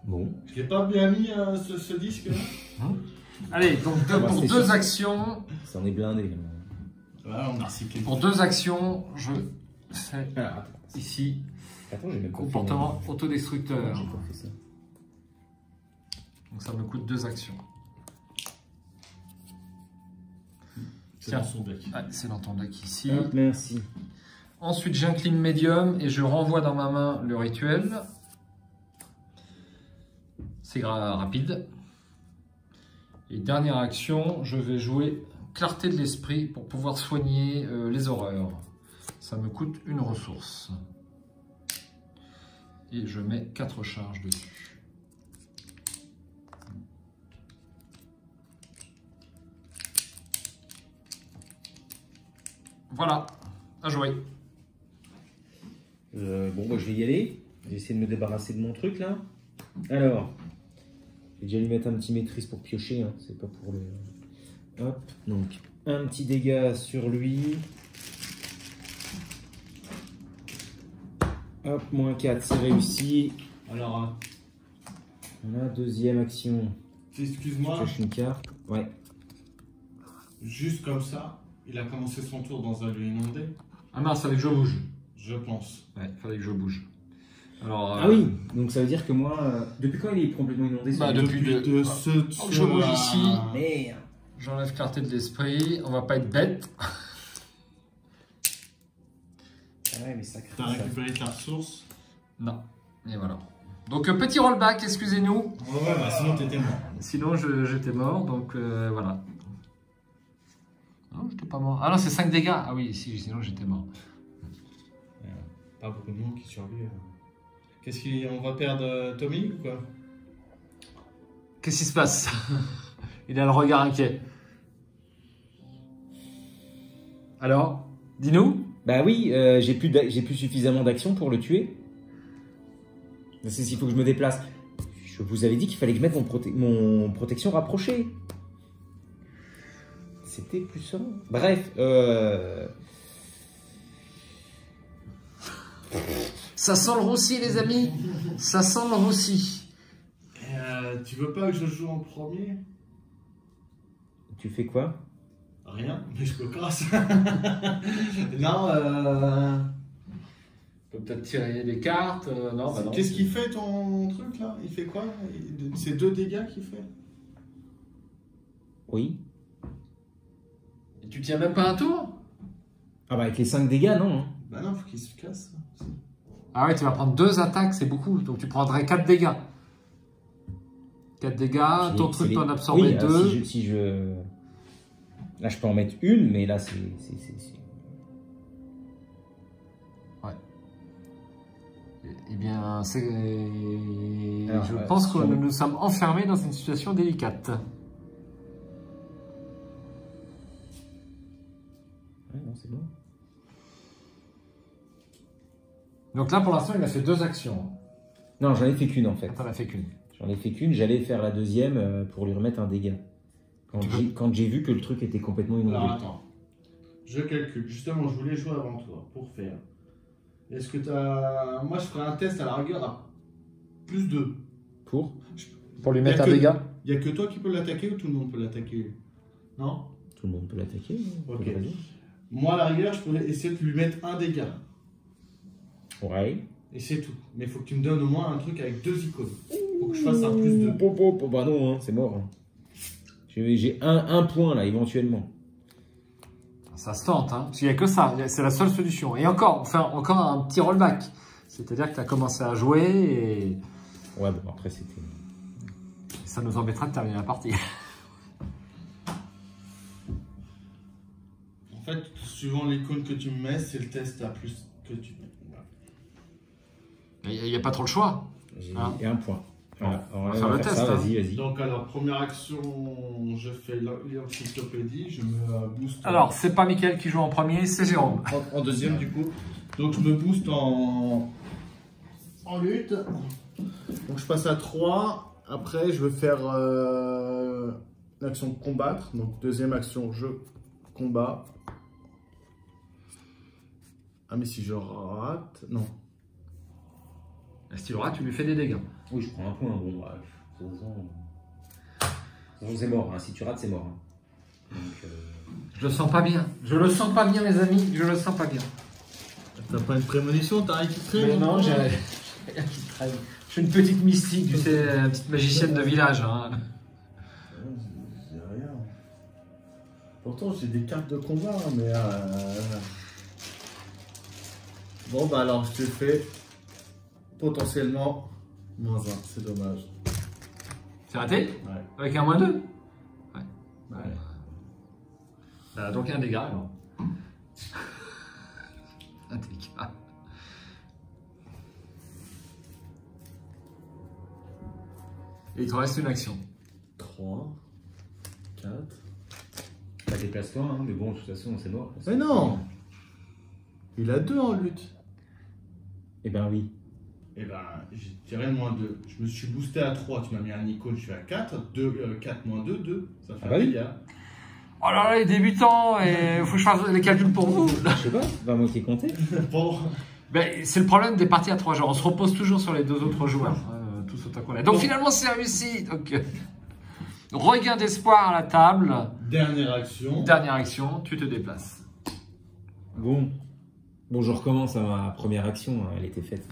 Bon. Je l'ai pas bien mis ce disque là. Allez, donc pour c'est 2 sûr. actions, Ça en est blindé. Voilà, on a recyclé. pour 2 actions, je fais Alors, attends. ici Attends, j'ai même pas comportement fait. autodestructeur. J'ai pas fait ça. Donc ça me coûte 2 actions. C'est Tiens. dans son deck. Ah, c'est dans ton deck ici. Hop, merci. Ensuite, j'incline médium et je renvoie dans ma main le rituel. C'est rapide. Et dernière action, je vais jouer clarté de l'esprit pour pouvoir soigner les horreurs. Ça me coûte une ressource. Et je mets 4 charges dessus. Voilà, à jouer. Bon, bah, je vais y aller. Je vais essayer de me débarrasser de mon truc là. Alors, je vais déjà lui mettre un petit maîtrise pour piocher. Hein. C'est pas pour le. Hop, donc un petit dégât sur lui. Hop, moins 4, c'est réussi. Alors, Voilà, deuxième action. excuse-moi, Pioche une carte. Ouais. juste comme ça, il a commencé son tour dans un lieu inondé, Ah mince, fallait que je bouge. je pense. Ouais, fallait que je bouge. Alors, Ah oui, donc ça veut dire que moi. Depuis quand il est complètement inondé Bah, ce depuis jeu de- ce je bouge ici. Merde. j'enlève clarté de l'esprit. On va pas être bête. Ah ouais, mais ça T'as craint ça. récupéré ta ressource. Non. Et voilà. Donc, petit rollback, excusez-nous. Ouais, bah sinon t'étais mort. Sinon, j'étais mort. Donc, voilà. Non, j'étais pas mort. Ah non, c'est 5 dégâts. Ah oui, si, sinon j'étais mort. Pas beaucoup de monde qui survit. Qu'est-ce qu'on va perdre Tommy ou quoi? Qu'est-ce qui se passe? Il a le regard inquiet. Alors, dis-nous. Bah oui, j'ai plus suffisamment d'action pour le tuer. C'est s'il faut que je me déplace. Je vous avais dit qu'il fallait que je mette mon protection rapprochée. C'était plus ça. Bref, Ça sent le roussi, les amis. Ça sent le roussi. Tu veux pas que je joue en premier? tu fais quoi? Rien, mais je peux crasse. Non, On peut peut-être tirer des cartes. Non, bah non. qu'est-ce qu'il fait ton truc là? Il fait quoi? C'est 2 dégâts qu'il fait? Oui. Et tu tiens même pas un tour? Ah bah avec les 5 dégâts, non. Hein. Bah non, faut qu'il se casse. Ah ouais, tu vas prendre 2 attaques, c'est beaucoup. Donc tu prendrais 4 dégâts. 4 dégâts, ton truc peut en absorber 2. Si je... Là, je peux en mettre une, mais là, c'est... Ouais. Eh bien, c'est... Alors, Je pense que si on- nous nous sommes enfermés dans une situation délicate. Ouais, non, c'est bon. Donc là, pour l'instant, il a fait 2 actions. Non, j'en ai fait qu'une, en fait. T'en as fait qu'une. J'en ai fait qu'une, j'allais faire la deuxième pour lui remettre un dégât. Quand j'ai vu que le truc était complètement inondé. Alors attends, je calcule. Justement, je voulais jouer avant toi pour faire. Est-ce que t'as. Moi, je ferais un test à la rigueur à plus 2. Pour Pour lui mettre mettre un un dégât. dégât. Il n'y a que toi qui peux l'attaquer ou tout le monde peut l'attaquer? Non? Tout le monde peut l'attaquer. Ok. pas de raison. Moi, à la rigueur, je pourrais essayer de lui mettre un dégât. Ouais. Et c'est tout. Mais il faut que tu me donnes au moins un truc avec 2 icônes. Faut que je fasse un plus 2. Bah non, hein, c'est mort. Hein. J'ai un point là, éventuellement. Ça se tente, hein. Parce qu'il n'y a que ça. C'est la seule solution. Et encore, enfin, encore un petit rollback. C'est-à-dire que tu as commencé à jouer et Ouais, bon, après c'était. ça nous embêtera de terminer la partie. fait, suivant l'icône que tu me mets, c'est le test à plus que tu mets. Il n'y a pas trop le choix. Et un point. Voilà. On va faire le test. Vas-y. Donc alors, première action, je fais l'encyclopédie, je me booste. Alors, c'est pas Mickaël qui joue en premier, c'est Jérôme. En deuxième du coup. Donc je me booste en lutte. Donc je passe à 3. Après, je vais faire l'action combattre. Donc deuxième action, je combats. Ah mais si je rate, non. Si tu le rates, tu lui fais des dégâts. Oui, je prends un point. Bon, bah, c'est mort. Hein. Si tu rates, c'est mort. Hein. Donc, Je le sens pas bien. Je le sens pas bien, les amis. Je le sens pas bien. T'as pas une prémonition, t'as rien qui traîne? Mais non, j'ai rien qui traîne. Je suis une petite mystique, tu sais, une petite magicienne de village. Hein. J'ai rien. Pourtant, j'ai des cartes de combat, mais... Bon, bah alors, je te fais potentiellement -1. C'est dommage. C'est raté? Ouais. Avec un -2? Ouais. Ouais. Donc un dégât, alors. Un dégât. Et il te reste une action. 3, 4... Bah, déplace-toi, hein, mais bon, de toute façon, c'est mort. Mais non! Il a 2 en lutte. Eh ben oui. Eh ben, j'ai tiré le -2. Je me suis boosté à 3, tu m'as mis un icône, je suis à 4. 4 -2, 2. Ça fait un dégât. Oh là là, les débutants, il faut que je fasse les calculs pour vous. Je sais pas, c'est pas moi qui ai compté. Bon. Ben, c'est le problème des parties à 3 joueurs. On se repose toujours sur les 2 autres joueurs. Tous autant qu'on est. Donc finalement, c'est réussi. Donc, regain d'espoir à la table. Dernière action. Dernière action, tu te déplaces. Bon, je recommence à ma première action. Hein, elle était faite.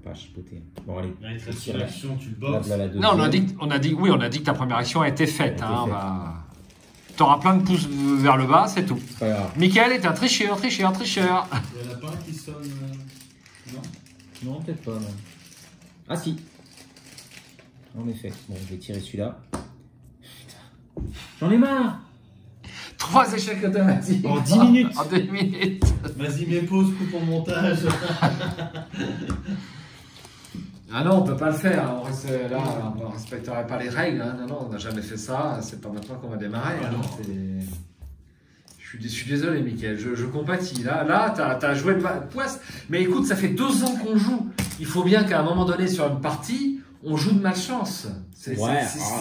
Pas chipoter. Bon, allez. Là, il te reste une action, tu le bosses. Non, on a dit que ta première action a été faite. Tu auras plein de pouces vers le bas, c'est tout. Mickaël est un tricheur. Il n'y en a pas un qui sonne. Non? Non, peut-être pas. Non. Ah si. En effet. Bon, je vais tirer celui-là. Putain. J'en ai marre. 3 échecs automatiques. En 10 minutes. En 2 minutes. Vas-y, mets pause, coupe en montage. Ah non, on peut pas le faire. Là, on ne respecterait pas les règles. Hein. Non, on n'a jamais fait ça. C'est pas maintenant qu'on va démarrer. Ah, hein. Je suis désolé, Mickaël. Je compatis. Là, tu as joué de poisse. Mais écoute, ça fait 2 ans qu'on joue. Il faut bien qu'à un moment donné, sur une partie, on joue de malchance. C'est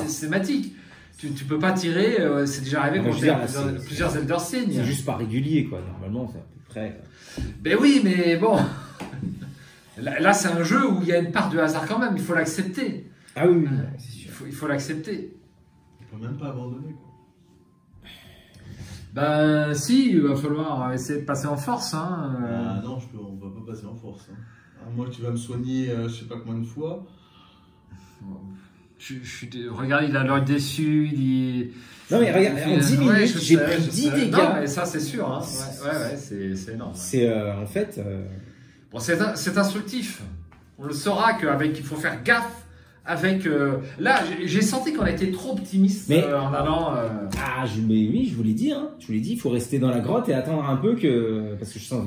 systématique. Tu peux pas tirer. C'est déjà arrivé qu'on ait plusieurs Elder Signs. C'est juste pas régulier, quoi. Normalement, c'est à peu près. Ben oui, mais bon. Là, c'est un jeu où il y a une part de hasard quand même, il faut l'accepter. Ah oui, c'est sûr. Il faut l'accepter. On peut même pas abandonner, quoi. Ben si, il va falloir essayer de passer en force. Hein. Ah non, on va pas passer en force. Hein. À moins que tu vas me soigner je sais pas combien de fois. Regarde, il a l'œil déçu, il dit... Non mais regarde, en 10 minutes, j'ai pris 10 dégâts. Non mais ça c'est sûr, hein. Ouais, c'est énorme. C'est en fait... Bon, c'est instructif. On le saura qu'il faut faire gaffe avec... Là, j'ai senti qu'on a été trop optimiste en allant... Ah, mais oui, je vous l'ai dit, hein. Je vous l'ai dit, il faut rester dans la grotte et attendre un peu que... Parce que je sens...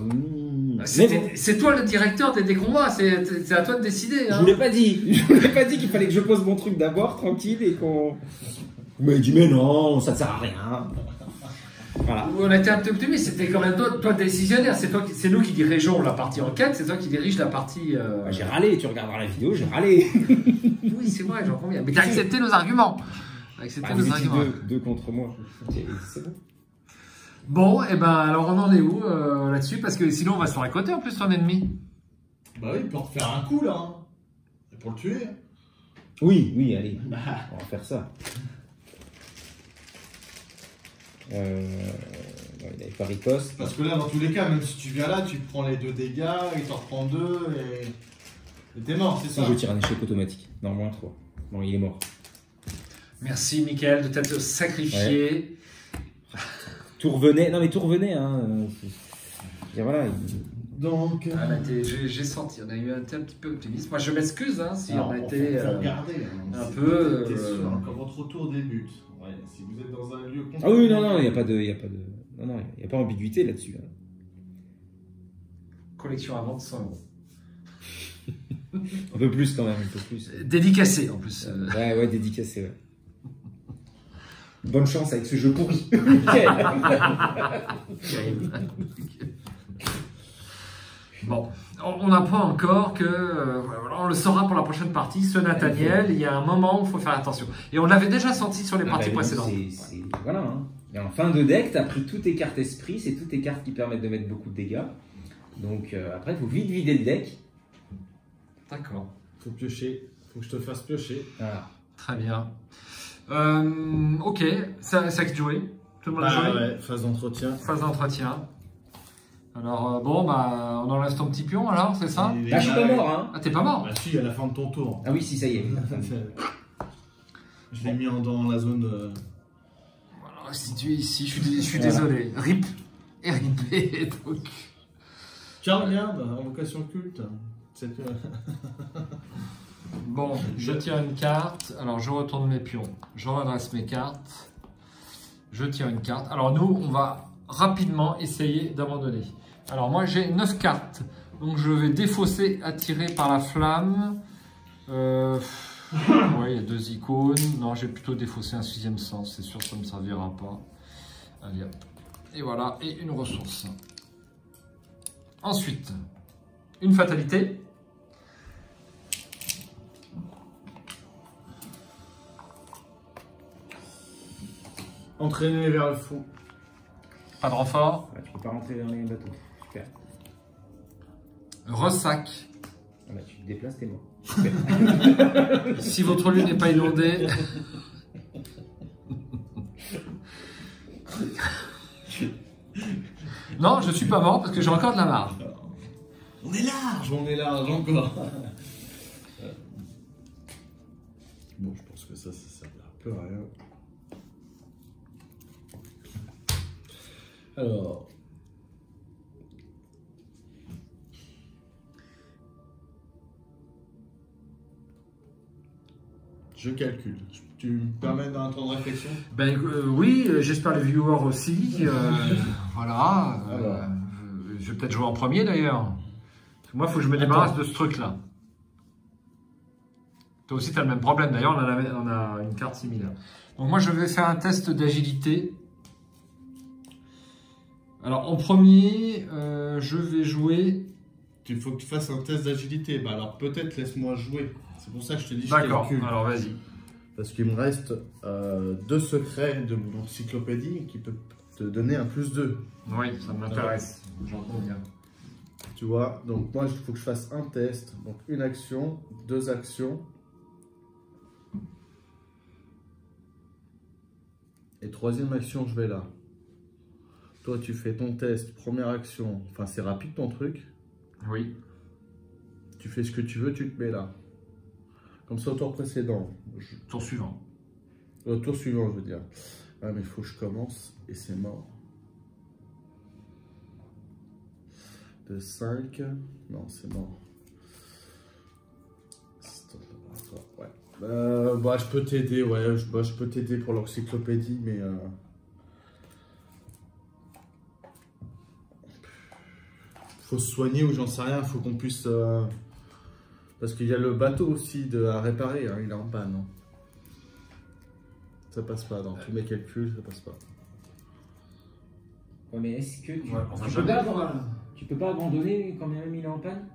C'est toi le directeur des combats, c'est à toi de décider. Hein. Je vous l'ai pas dit. Je vous l'ai pas dit qu'il fallait que je pose mon truc d'abord, tranquille, et qu'on... Vous m'avez dit, mais non, ça ne sert à rien. Voilà. On a été un peu optimiste, c'était quand même toi décisionnaire, c'est nous qui dirigeons la partie enquête, c'est toi qui dirige la partie... J'ai râlé, tu regarderas la vidéo, j'ai râlé. Oui, c'est vrai, j'en conviens. Mais tu as accepté nos arguments. Deux contre moi. C'est bon. Bon, et ben alors on en est où là-dessus? Parce que sinon on va se faire récolter en plus ton ennemi. Bah oui, il peut en faire un coup là. Hein. Et pour le tuer. Oui, allez. On va faire ça. Il n'avait pas riposte. Parce que là, dans tous les cas, même si tu viens là, tu prends les 2 dégâts, il t'en reprend 2 et t'es mort, c'est ça? Non, je tire un échec automatique. Non, moins 3. Bon, il est mort. Merci Mickaël de t'être sacrifié. Ouais. Tout revenait. Non, mais tout revenait. Hein. Voilà, Donc, j'ai senti, on a eu un petit peu optimiste. Moi, je m'excuse hein, si on a faut été regarder. un peu. Quand votre retour débute, ouais, si vous êtes dans un lieu. Ah oui, non, il n'y a pas de, non, il y a pas d'ambiguïté là-dessus. Hein. Collection à vente 100 €. Un peu plus quand même, un peu plus. Dédicacé en plus. Ouais, dédicacé, ouais. Bonne chance avec ce jeu pourri. Bon, on apprend encore que, on le saura pour la prochaine partie, ce Nathaniel, il y a un moment où il faut faire attention. Et on l'avait déjà senti sur les parties précédentes. Voilà. Hein. Et en fin de deck, tu as pris toutes tes cartes esprit, c'est toutes tes cartes qui permettent de mettre beaucoup de dégâts. Donc après, il faut vite vider le deck. D'accord. Faut piocher, faut que je te fasse piocher. Voilà. Très bien. Ok, ça qui joué. Tout le monde a joué. Ouais, phase d'entretien. Phase d'entretien. Alors bon, bah, on enlève ton petit pion alors, c'est ça? Là, je suis pas mort, hein. Ah, t'es pas mort? Bah si, à la fin de ton tour. Ah oui, si, ça y est. Je l'ai mis dans la zone... Voilà, si tu es ici, je suis désolé. RIP et RIP. Donc... Tiens, regarde, invocation culte. Bon, je tire une carte. Alors, je retourne mes pions. Je redresse mes cartes. Je tire une carte. Alors, nous, on va rapidement essayer d'abandonner. Alors, moi, j'ai 9 cartes. Donc, je vais défausser, attirer par la flamme. Ouais, il y a 2 icônes. Non, j'ai plutôt défaussé un 6e sens. C'est sûr, ça ne me servira pas. Allez, hop. Et voilà, et une ressource. Ensuite, une fatalité. Entraîner vers le fond. Pas de renfort. Ouais, tu peux pas rentrer dans les bateaux. Super. Ressac. Ah bah, tu te déplaces, t'es mort. Si votre lieu n'est pas inondé. Non, je suis pas mort parce que j'ai encore de la marge. On est large encore. Bon, je pense que ça servira un peu à rien. Alors. Je calcule. Tu me permets d'un temps de réflexion? Ben oui, j'espère les viewers aussi. Voilà. Je vais peut-être jouer en premier d'ailleurs. Moi, il faut que je me débarrasse de ce truc-là. Toi aussi, tu as le même problème. D'ailleurs, on a une carte similaire. Donc moi, je vais faire un test d'agilité. Alors, en premier, je vais jouer... Il faut que tu fasses un test d'agilité. Bah alors, peut-être laisse-moi jouer. C'est pour ça que je te dis je D'accord, calcule. alors vas-y. Parce qu'il me reste 2 secrets de mon encyclopédie qui peut te donner un +2. Oui, ça m'intéresse. J'entends bien. Tu vois, donc moi, il faut que je fasse un test. Donc, une action, 2 actions. Et 3e action, je vais là. Toi, tu fais ton test, première action. Enfin, c'est rapide ton truc. Oui. Tu fais ce que tu veux, tu te mets là. Comme ça, au tour précédent. Tour suivant. Au tour suivant, je veux dire. Ah, mais il faut que je commence et c'est mort. De 5. Non, c'est mort. Ouais. Bah, je peux t'aider, ouais. Je peux t'aider pour l'encyclopédie, mais... faut se soigner ou j'en sais rien. Faut qu'on puisse... Parce qu'il y a le bateau aussi à réparer. Hein, il est en panne. Hein. Ça passe pas. Dans tous mes calculs, ça passe pas. Ouais, mais est-ce que tu... Ouais, tu peux pas abandonner quand même il est en panne?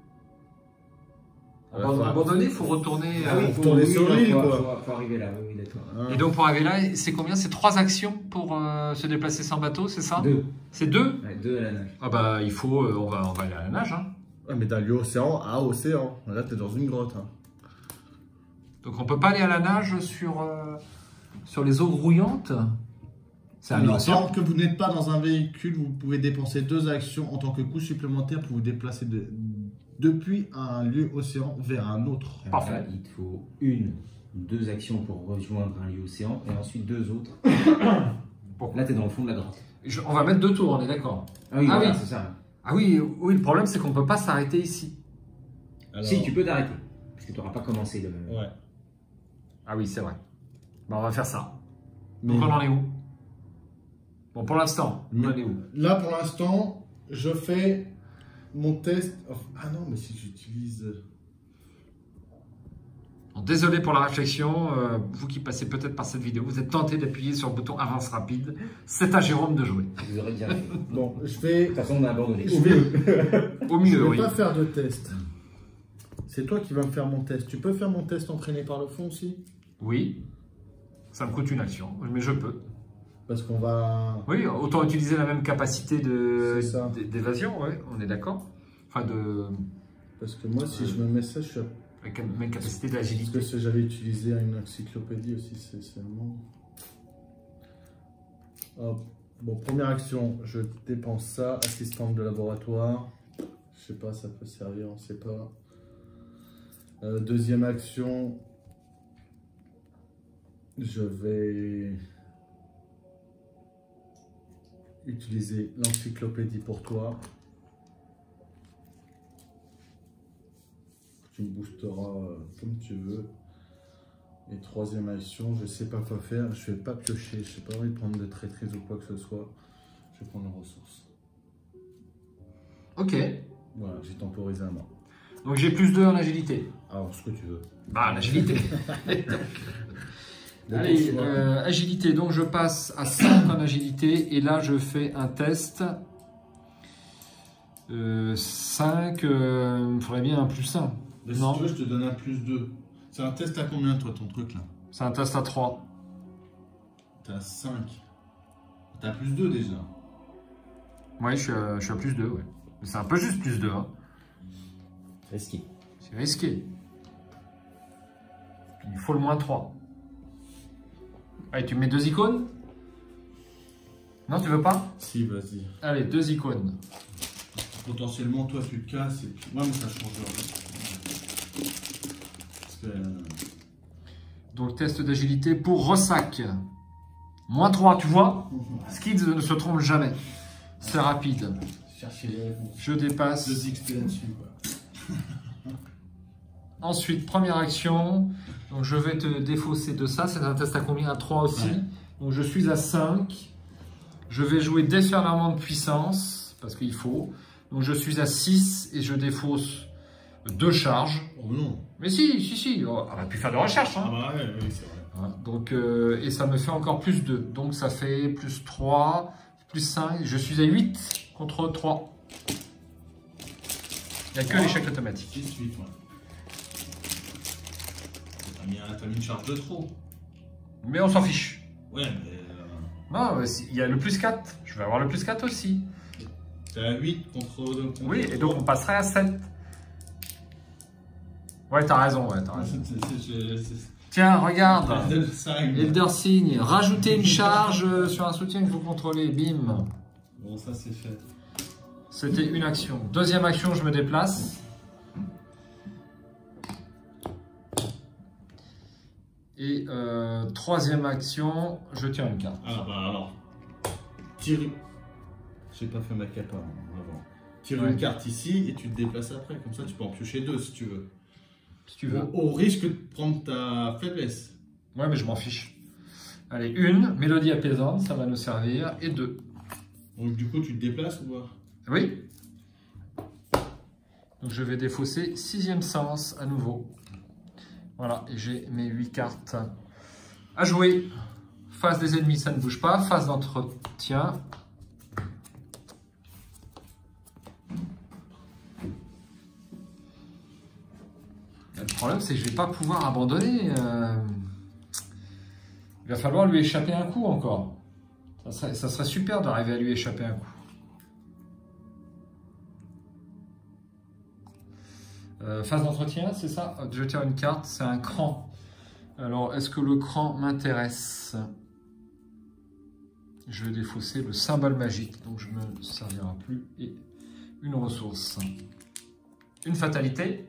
Abandonner, il faut retourner. faut retourner sur l'île, quoi. Faut arriver là, oui, d'accord. Et donc pour arriver là, c'est combien? C'est 3 actions pour se déplacer sans bateau, c'est ça? 2. C'est 2? Ouais, 2 à la nage. Ah bah il faut, on va aller à la nage. Hein. Ouais, mais d'un lieu océan à océan. Là, t'es dans une grotte. Hein. Donc on peut pas aller à la nage sur les eaux grouillantes? C'est un océan. Tant que vous n'êtes pas dans un véhicule, vous pouvez dépenser 2 actions en tant que coût supplémentaire pour vous déplacer depuis un lieu océan vers un autre. Parfait. Là, il te faut 1 ou 2 actions pour rejoindre un lieu océan et ensuite 2 autres. Là, tu es dans le fond de la grotte. On va mettre 2 tours, on est d'accord? Ah oui, Ah voilà, oui. c'est ça. Ah oui, oui, le problème c'est qu'on ne peut pas s'arrêter ici. Alors, Si, tu peux t'arrêter. Parce que tu n'auras pas commencé le... Ouais. Ah oui, c'est vrai. Bah, on va faire ça. Mais Donc on en est où? Bon, pour l'instant, on en est où? là, pour l'instant, je fais mon test. Ah non, mais si j'utilise. Bon, désolé pour la réflexion. Vous qui passez peut-être par cette vidéo, vous êtes tenté d'appuyer sur le bouton avance rapide. C'est à Jérôme de jouer. Vous aurez bien fait. Bon, je vais. De toute façon, on a abandonné. Je vais, Au je mieux, vais oui. pas faire de test. C'est toi qui vas me faire mon test. Tu peux faire mon test entraîné par le fond aussi? Oui. Ça me coûte une action, mais je peux. Parce qu'on va. Oui, autant utiliser la même capacité C'est ça. d'évasion, ouais, on est d'accord. Enfin, Parce que moi, si je me mets ça, je suis. avec la même capacité Parce d'agilité. que j'allais utiliser une encyclopédie aussi, c'est vraiment. Hop. Bon, première action, je dépense ça. Assistante de laboratoire. Je sais pas, ça peut servir, on sait pas. Deuxième action, je vais utiliser l'encyclopédie pour toi. Tu me boosteras comme tu veux. Et troisième action, je sais pas quoi faire. Je vais pas piocher, je n'ai pas envie de prendre de traîtrise ou quoi que ce soit. Je vais prendre une ressource. Ok. Voilà, j'ai temporisé un mort. Donc j'ai plus 2 en agilité. Alors, ce que tu veux. Bah, l'agilité. Allez, agilité. Donc je passe à 5 en agilité. Et là, je fais un test. 5, il faudrait bien un +1. Mais si Non. tu veux, je te donne un +2. C'est un test à combien, toi, ton truc là? C'est un test à 3. T'es à 5. T'as +2 déjà. Ouais, je suis à +2, ouais. Mais c'est un peu juste +2. Hein. Risqué. C'est risqué. Il faut le -3. Allez, tu mets 2 icônes? Non, tu veux pas? Si, vas-y. Allez, 2 icônes. Potentiellement, toi, tu te casses et puis. Ouais, mais ça change rien. Parce que. Donc, test d'agilité pour Ressac. -3, tu vois? Skids ne se trompe jamais. C'est rapide. Chercher les réponses. Je dépasse. 2 XP là-dessus, quoi. Ensuite, première action. Donc, je vais te défausser de ça. C'est un test à combien? À 3 aussi. Ouais. Donc, je suis à 5. Je vais jouer déferlement de puissance. Parce qu'il faut. Donc, je suis à 6 et je défausse 2 charges. Oh non. Mais si. Oh, on a pu faire de recherche. Hein. Ah bah ouais, oui, c'est vrai. Voilà. Donc, et ça me fait encore +2. Donc, ça fait +3, +5. Je suis à 8 contre 3. Il n'y a que l'échec automatique. 6, 8, ouais. T'as mis une charge de trop. Mais on s'en fiche. Ouais, mais. Non, il y a le +4. Je vais avoir le +4 aussi. T'es à 8 contre. Oui, et donc on passerait à 7. Ouais, t'as raison. Tiens, regarde. Elder Signe. Rajouter une charge sur un soutien que vous contrôlez. Bim. Bon, ça c'est fait. C'était une action. Deuxième action, je me déplace. Et troisième action, je tire une carte. Ah bah alors. Tire. J'ai pas fait ma capa avant. Tire une carte ici et tu te déplaces après. Comme ça, tu peux en piocher 2 si tu veux. Si tu veux. Au risque de prendre ta faiblesse. Ouais, mais je m'en fiche. Allez, 1, mélodie apaisante, ça va nous servir. Et 2. Donc du coup, tu te déplaces ou pas? Oui. Donc je vais défausser 6e sens à nouveau. Voilà, et j'ai mes 8 cartes à jouer. Face des ennemis, ça ne bouge pas. Phase d'entretien. Le problème, c'est que je ne vais pas pouvoir abandonner. Il va falloir lui échapper un coup encore. Ça serait super d'arriver à lui échapper un coup. Phase d'entretien, c'est ça? Je tire une carte, c'est un cran. Alors, est-ce que le cran m'intéresse? Je vais défausser le symbole magique, donc je ne me servira plus. Et une ressource. Une fatalité.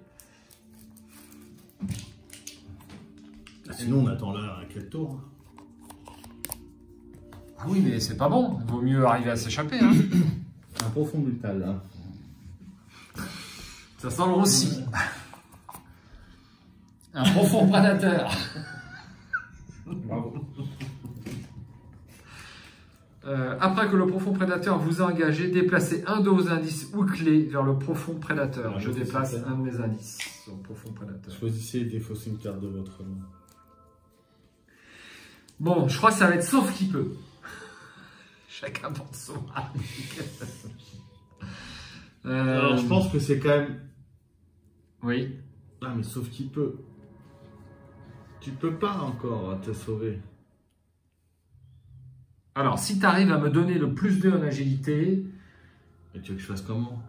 Sinon, on attend là à quel tour? Ah oui, mais c'est pas bon. Il vaut mieux arriver à s'échapper. Hein. Un profond brutal, là. Ça sent le roussi. Un profond prédateur. Bravo. Après que le profond prédateur vous a engagé, déplacez un de vos indices ou clés vers le profond prédateur. Je déplace un de mes indices sur le profond prédateur. Choisissez et défaussez une carte de votre main. Bon, je crois que ça va être sauf qui peut. Chacun pour son Alors je pense que c'est quand même... Oui. Ah mais sauf qui peut. Tu peux pas encore te sauver. Alors, si tu arrives à me donner le +2 en agilité... Et tu veux que je fasse comment?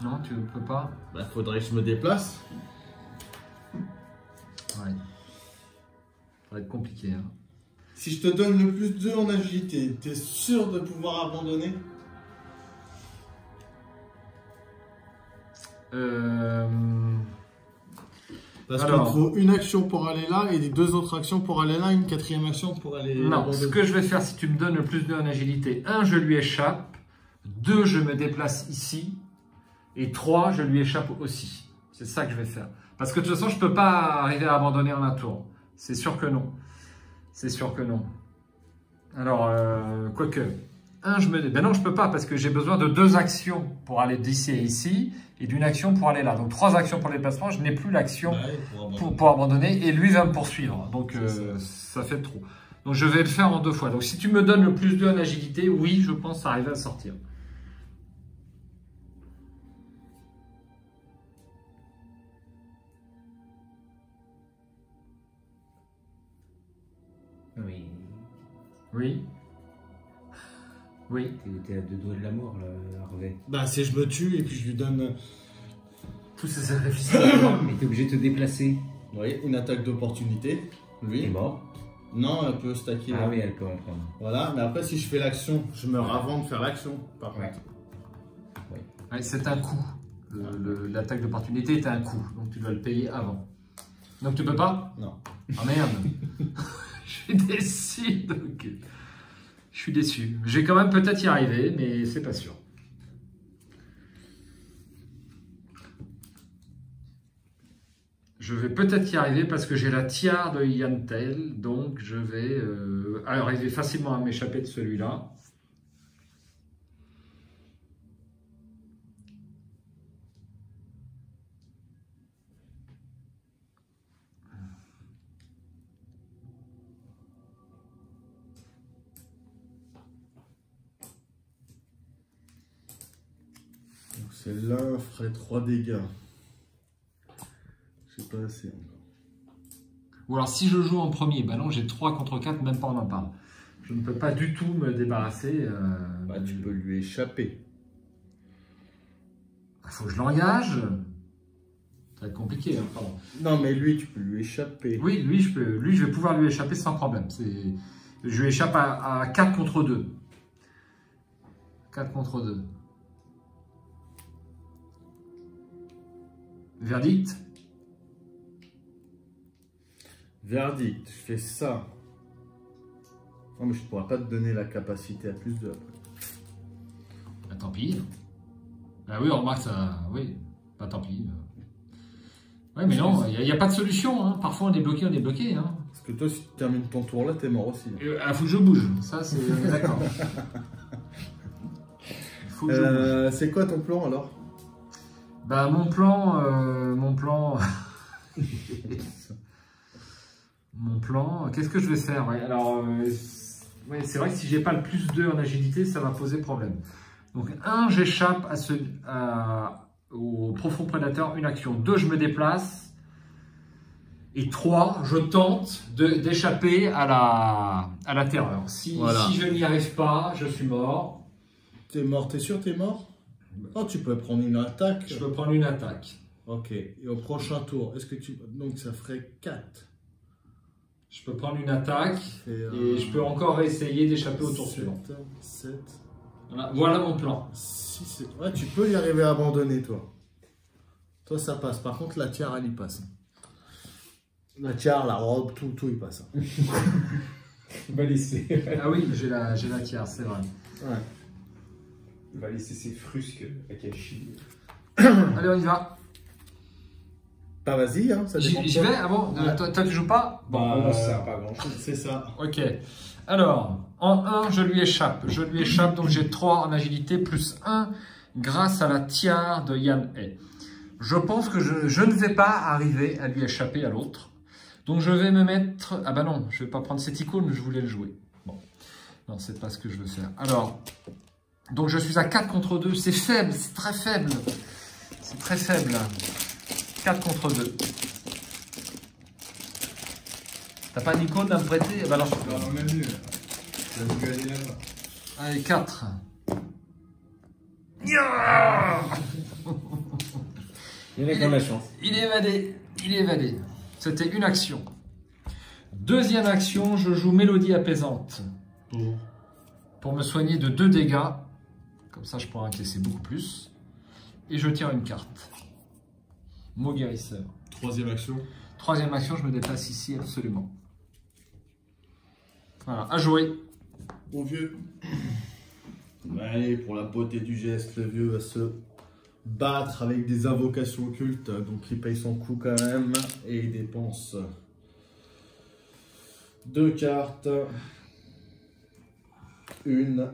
Non, tu ne peux pas. Bah faudrait que je me déplace. Ouais. Ça va être compliqué. Hein. Si je te donne le +2 en agilité, t'es sûr de pouvoir abandonner? Parce qu'il te faut une action pour aller là et 2 autres actions pour aller là, une 4e action pour aller... Non, ce que je vais faire si tu me donnes le +2 en agilité, 1, je lui échappe, 2, je me déplace ici, et 3, je lui échappe aussi. C'est ça que je vais faire. Parce que de toute façon, je ne peux pas arriver à abandonner en un tour. C'est sûr que non. C'est sûr que non. Alors, quoique... 1, je me... Ben non, je ne peux pas parce que j'ai besoin de 2 actions pour aller d'ici et ici et d'une action pour aller là. Donc 3 actions pour le déplacement, je n'ai plus l'action pour abandonner et lui va me poursuivre. Donc ça fait trop. Donc je vais le faire en 2 fois. Donc si tu me donnes le +2 en agilité, oui, je pense arriver à sortir. Oui. Oui. Oui. T'es à 2 doigts de la mort, là, Harvey. Bah, c'est je me tue et puis je lui donne... Tous ces sacrifices. Mais t'es obligé de te déplacer. Oui, une attaque d'opportunité. Il est Lui. mort. Non, elle peut stacker. Ah oui, elle peut en prendre. Voilà, mais après, si je fais l'action, je meurs avant de faire l'action, par contre. Ouais, c'est un coup. L'attaque d'opportunité est un coup. Donc tu dois le payer avant. Donc tu peux pas? Non. Ah merde. Je suis déçu. Donc... Je suis déçu. Je vais quand même peut-être y arriver, mais c'est pas sûr. Je vais peut-être y arriver parce que j'ai la tiare de Yantel, donc je vais arriver facilement à m'échapper de celui-là. Celle-là ferait 3 dégâts. C'est pas assez encore. Ou alors si je joue en premier, bah non, j'ai 3 contre 4, même pas en impair. Je ne peux pas du tout me débarrasser. Bah, tu peux lui échapper. Il faut que je l'engage. Ça va être compliqué. Hein, pardon. Non, mais lui, tu peux lui échapper. Oui, lui, je vais pouvoir lui échapper sans problème. Je lui échappe à 4 contre 2. 4 contre 2. Verdict? Verdict, je fais ça. Non, mais je ne pourrais pas te donner la capacité à +2 après. Bah, tant pis. Ah oui, on remarque ça. Oui, bah tant pis. Ouais, mais non, il n'y a pas de solution. Hein. Parfois, on est bloqué, on est bloqué. Hein. Parce que toi, si tu termines ton tour là, t'es mort aussi. Il faut que je bouge. Ça, c'est d'accord. C'est quoi ton plan alors? Bah mon plan, qu'est-ce que je vais faire? Ouais, alors, ouais, c'est vrai que si j'ai pas le +2 en agilité, ça va poser problème. Donc 1, j'échappe au profond prédateur, une action. 2, je me déplace. Et 3, je tente d'échapper à la terreur. Si je n'y arrive pas, je suis mort. T'es mort, t'es sûr t'es mort? Oh, tu peux prendre une attaque. Je peux prendre une attaque. Ok. Et au prochain tour, est-ce que tu... Donc ça ferait 4. Je peux prendre une attaque et je peux encore essayer d'échapper au tour suivant. 7. Voilà mon plan. 6, ouais, tu peux y arriver à abandonner, toi. Toi, ça passe. Par contre, la tiare, elle y passe. La tiare, la robe, tout y passe. Il va laisser. Ah oui, j'ai la tiare, c'est vrai. Ouais. Il va laisser ses frusques à Kashi. Allez, on y va. Bah vas-y, hein, ça dépend. J'y vais? Ah bon? Ouais. Toi, tu joues pas? Bon, Bah, ça sert pas à grand chose, c'est ça. ok. Alors, en 1, je lui échappe. Je lui échappe, donc j'ai 3 en agilité, plus 1 grâce à la tiare de Yan He. Je pense que je ne vais pas arriver à lui échapper à l'autre. Donc je vais me mettre... Ah bah non, je vais pas prendre cette icône, je voulais le jouer. Bon, non, c'est pas ce que je veux faire. Alors, donc je suis à 4 contre 2. C'est faible, c'est très faible. C'est très faible. 4 contre 2. T'as pas d'icône à me prêter? Eh ben alors, Bah, on a mieux. Je vais aller là-bas. allez, 4. Il y en a qui ont la chance. Il est évadé. Il est évadé. C'était une action. Deuxième action, je joue Mélodie apaisante. Pour me soigner de 2 dégâts. Comme ça, je pourrais encaisser beaucoup plus. Et je tire une carte. Mot guérisseur. Troisième action. Troisième action, je me déplace ici absolument. Voilà, à jouer. Au vieux. Allez, pour la beauté du geste, le vieux va se battre avec des invocations occultes. Donc il paye son coup quand même. Et il dépense 2 cartes. Une.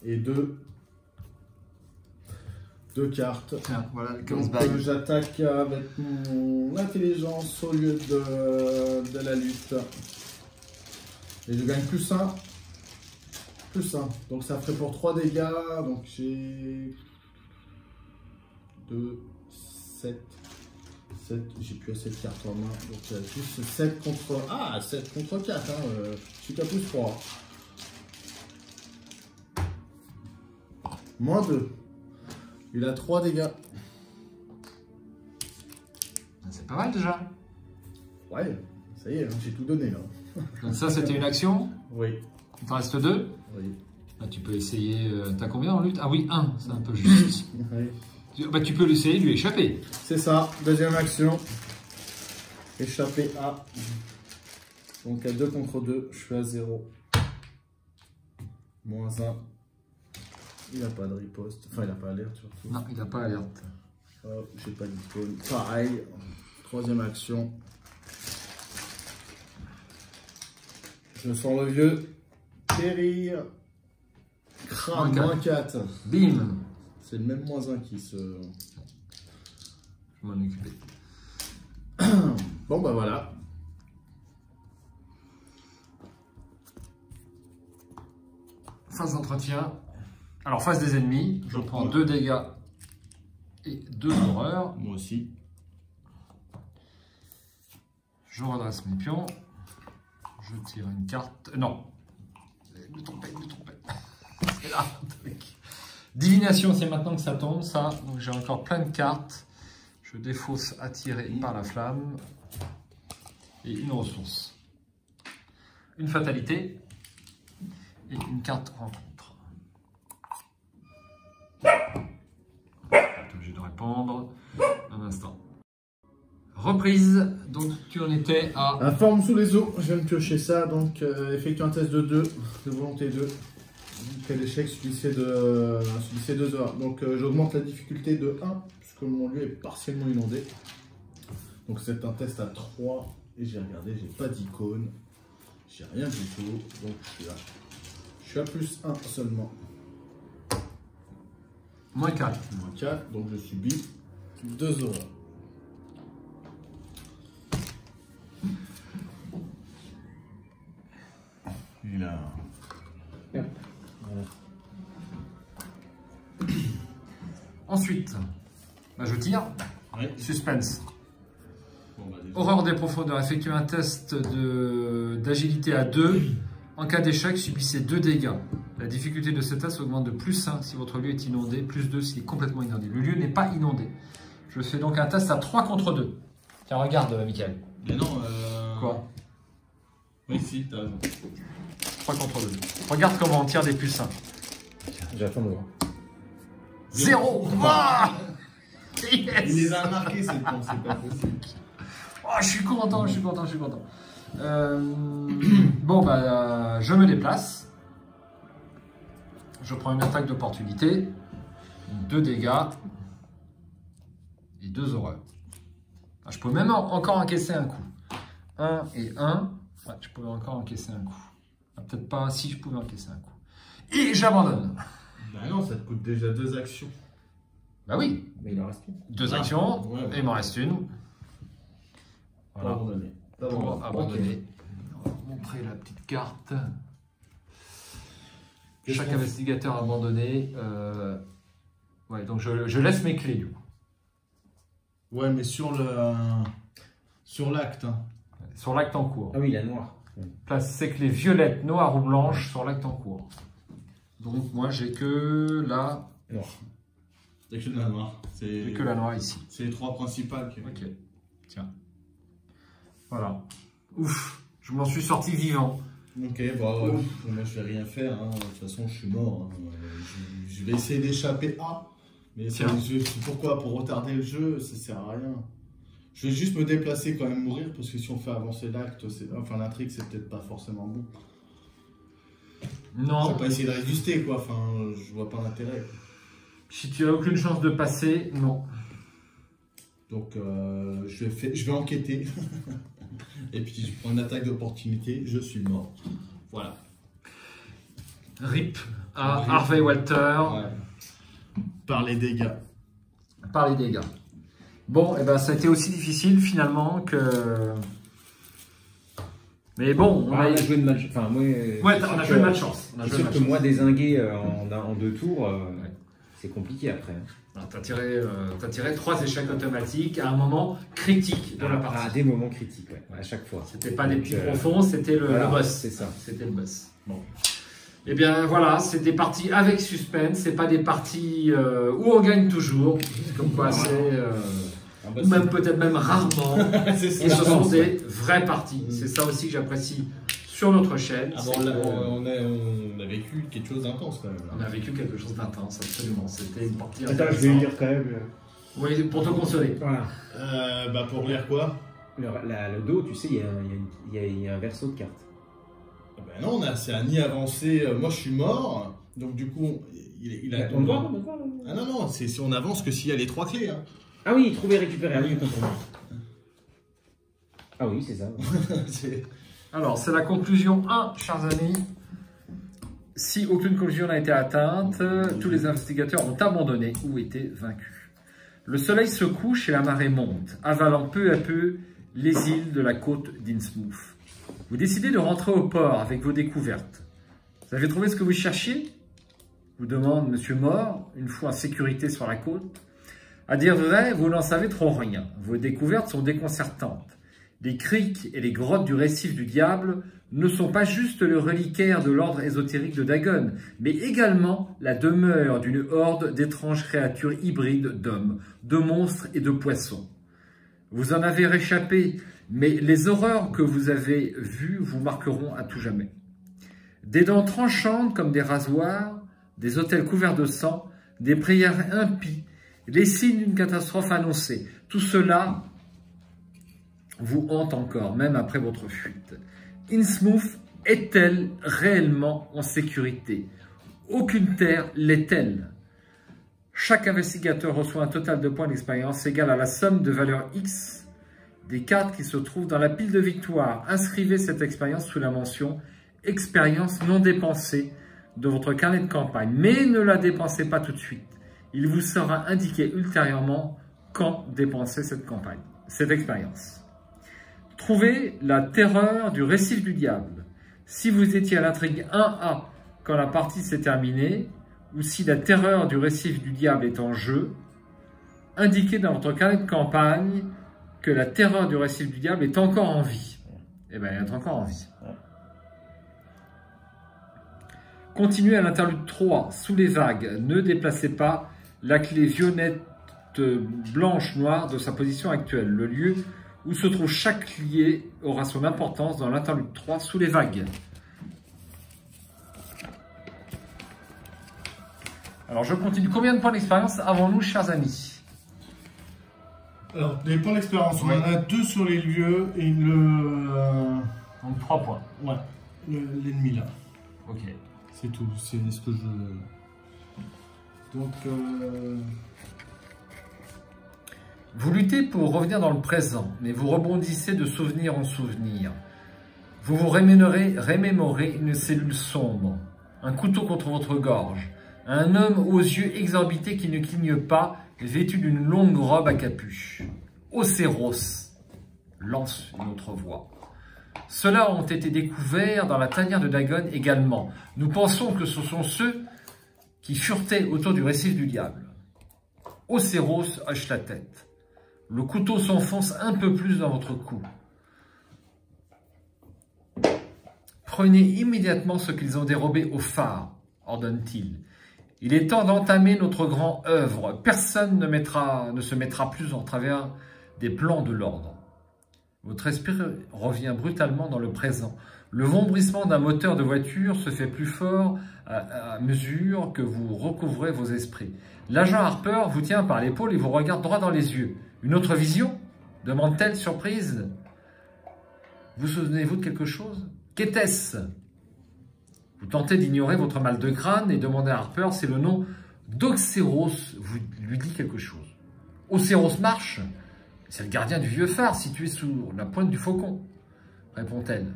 Et 2. 2 cartes. Tiens, voilà le Donc j'attaque avec mon intelligence au lieu de la lutte. Et je gagne plus 1. Plus 1. Donc ça ferait pour 3 dégâts. Donc j'ai 2, 7. 7. J'ai plus assez de cartes en main. Donc il y a juste 7 contre. Ah, 7 contre 4. Hein. Je suis qu'à plus 3. Moins 2. Il a 3 dégâts. C'est pas mal déjà. Ouais, ça y est, hein, j'ai tout donné là. Donc ça, c'était une action. Oui. Il t'en reste 2. Oui. Bah, tu peux essayer. T'as combien en lutte? Ah oui, 1. C'est un peu juste. Oui. Bah, tu peux l'essayer de lui échapper. C'est ça, deuxième action. Échapper à. Donc à 2 contre 2, je suis à 0. Moins 1. Il n'a pas de riposte. Enfin, il n'a pas alerte surtout. Non, il n'a pas alerte. Oh, j'ai pas d'icône. Pareil. Troisième action. Je sens le vieux périr. Crame, moins 4. Bim. C'est le même moins 1 qui se. Je vais m'en occuper. Bon, bah voilà. Phase d'entretien. Alors, phase des ennemis. Je prends 2 dégâts et 2 horreurs. Moi aussi. Je redresse mes pions. Je tire une carte. Non. Me trompez. C'est là. Divination, c'est maintenant que ça tombe, ça. Donc j'ai encore plein de cartes. Je défausse attiré par la flamme. Et une ressource. Une fatalité. Et une carte rencontre. Obligé de répondre. Un instant. Reprise. Donc tu en étais à... Informe sous les eaux. Je viens de piocher ça. Donc effectue un test de 2. De volonté 2. Quel échec subissait 2 heures. Donc j'augmente la difficulté de 1. Puisque mon lieu est partiellement inondé. Donc c'est un test à 3. Et j'ai regardé, j'ai pas d'icône. J'ai rien du tout. Donc je suis là. Je suis à plus 1 seulement. Moins 4. Moins 4. Donc je subis 2 horreurs. Et là. Ensuite, bah, je tire. Ouais. Suspense. Bon, bah, Horreur des profondeurs. Effectuez un test d'agilité à 2. En cas d'échec, subissez 2 dégâts. La difficulté de ce test augmente de plus 1 si votre lieu est inondé, plus 2 s'il est complètement inondé. Le lieu n'est pas inondé. Je fais donc un test à 3 contre 2. Tiens, regarde, Mickaël. Mais non, Quoi? Oui, si, t'as raison. 3 contre 2. Regarde comment on tire des plus 1. J'attends de voir. 0. Ah, Il yes. les a marqués, c'est bon, c'est pas possible. Oh, je suis content. Bon, bah, je me déplace. je prends une attaque d'opportunité, 2 dégâts et 2 horreurs. Je peux même encore encaisser un coup. 1 et 1. Ouais, je pouvais encore encaisser un coup. Peut-être pas si je pouvais encaisser un coup. Et j'abandonne. Bah non, ça te coûte déjà 2 actions. Bah oui. Mais il en reste une. 2 actions, ouais. et il m'en reste une. Pour Voilà. abandonner. Pour abandonner. Ok. On va vous montrer la petite carte. Qu'est-ce Chaque qu'on fait? investigateur abandonné. Ouais, donc je laisse mes clés du coup. Ouais, mais sur l'acte. Hein. Sur l'acte en cours. Ah oui, la noire. Place ses clés violettes, noires ou blanches sur l'acte en cours. Donc moi j'ai que la... Noir. Il n'y a que de la noire. J'ai que la noire ici. C'est les 3 principales. Ok, tiens. Voilà. Ouf, je m'en suis sorti vivant. Ok, bah ouais, moi je vais rien faire. Hein. De toute façon, je suis mort. Hein. Je vais essayer d'échapper à. Mais pourquoi? Pour retarder le jeu, ça sert à rien. Je vais juste me déplacer quand même mourir parce que si on fait avancer l'acte, enfin l'intrigue, c'est peut-être pas forcément bon. Non. Je vais pas essayer de résister quoi. Enfin, je vois pas l'intérêt. Si tu as aucune chance de passer, non. Donc je vais enquêter. Et puis je prends une attaque d'opportunité, je suis mort. Voilà. RIP à Harvey Walter. Ouais. Par les dégâts. Par les dégâts. Bon, et ben ça a été aussi difficile finalement que... Mais bon, On a joué de match. Enfin, moi, ouais, on a joué de malchance. C'est sûr que moi, dézinguer en 2 tours, c'est compliqué après. Tu as tiré 3 échecs automatiques à un moment critique de la partie. À des moments critiques, ouais, à chaque fois. C'était pas des petits profonds, c'était le boss. C'est ça. C'était le boss. Bon. Et bien voilà, c'est des parties avec suspense, c'est pas des parties où on gagne toujours. Comme quoi c'est... ou même peut-être même rarement. Et ce sont des vraies parties. C'est ça aussi que j'apprécie sur notre chaîne. Ah bon, on a vécu quelque chose d'intense quand même. Là. On a vécu quelque chose d'intense, absolument. C'était une partie Attends, je vais lire quand même. Oui, pour te consoler. Voilà. Bah pour lire quoi? Le dos, tu sais, il y a un verso de cartes. Ben non, c'est un nid avancé. Moi je suis mort. Donc du coup, il a... On voit. Ah non, non, c'est si on avance que s'il y a les 3 clés. Hein. Ah oui, trouver, récupérer. Ah oui, ah oui, c'est ça. Alors, c'est la conclusion 1, chers amis. Si aucune conclusion n'a été atteinte, tous les investigateurs ont abandonné ou été vaincus. Le soleil se couche et la marée monte, avalant peu à peu les îles de la côte d'Innsmouth. Vous décidez de rentrer au port avec vos découvertes. Vous avez trouvé ce que vous cherchiez? Vous demande Monsieur Mort, une fois en sécurité sur la côte. À dire vrai, vous n'en savez trop rien. Vos découvertes sont déconcertantes. Les criques et les grottes du récif du diable ne sont pas juste le reliquaire de l'ordre ésotérique de Dagon, mais également la demeure d'une horde d'étranges créatures hybrides d'hommes, de monstres et de poissons. Vous en avez réchappé, mais les horreurs que vous avez vues vous marqueront à tout jamais. Des dents tranchantes comme des rasoirs, des autels couverts de sang, des prières impies, les signes d'une catastrophe annoncée, tout cela vous hante encore, même après votre fuite. Innsmouth est-elle réellement en sécurité? Aucune terre l'est-elle? Chaque investigateur reçoit un total de points d'expérience égal à la somme de valeur X des cartes qui se trouvent dans la pile de victoire. Inscrivez cette expérience sous la mention « Expérience non dépensée » de votre carnet de campagne, mais ne la dépensez pas tout de suite. Il vous sera indiqué ultérieurement quand dépenser cette expérience. Trouvez la terreur du récif du diable. Si vous étiez à l'intrigue 1A quand la partie s'est terminée, ou si la terreur du récif du diable est en jeu, indiquez dans votre carnet de campagne que la terreur du récif du diable est encore en vie. Eh bien, elle est encore en vie. Continuez à l'interlude 3, sous les vagues. Ne déplacez pas la clé violette, blanche, noire de sa position actuelle. Le lieu où se trouve chaque clé aura son importance dans l'interlude 3, sous les vagues. Alors, je continue. Combien de points d'expérience avons-nous, chers amis? Alors, des points d'expérience, on en a 2 sur les lieux et Donc 3 points. Ouais, l'ennemi là. Ok. C'est tout, c'est ce que je... Donc, Vous luttez pour revenir dans le présent, mais vous rebondissez de souvenir en souvenir. Vous vous remémorez une cellule sombre, un couteau contre votre gorge, un homme aux yeux exorbités qui ne cligne pas, vêtu d'une longue robe à capuche. Océros, lance une autre voix. Ceux-là ont été découverts dans la tanière de Dagon également. Nous pensons que ce sont ceux qui furetaient autour du récif du diable. Océros hoche la tête. Le couteau s'enfonce un peu plus dans votre cou. Prenez immédiatement ce qu'ils ont dérobé au phare, ordonne-t-il. Il est temps d'entamer notre grand œuvre. Personne ne se mettra plus en travers des plans de l'ordre. Votre esprit revient brutalement dans le présent. Le vombrissement d'un moteur de voiture se fait plus fort à mesure que vous recouvrez vos esprits. L'agent Harper vous tient par l'épaule et vous regarde droit dans les yeux. Une autre vision? Demande-t-elle surprise. Vous souvenez-vous de quelque chose? Qu'était-ce? Vous tentez d'ignorer votre mal de crâne et demandez à Harper si le nom d'Océros lui dit quelque chose. Océros marche? C'est le gardien du vieux phare situé sous la pointe du faucon, répond-elle.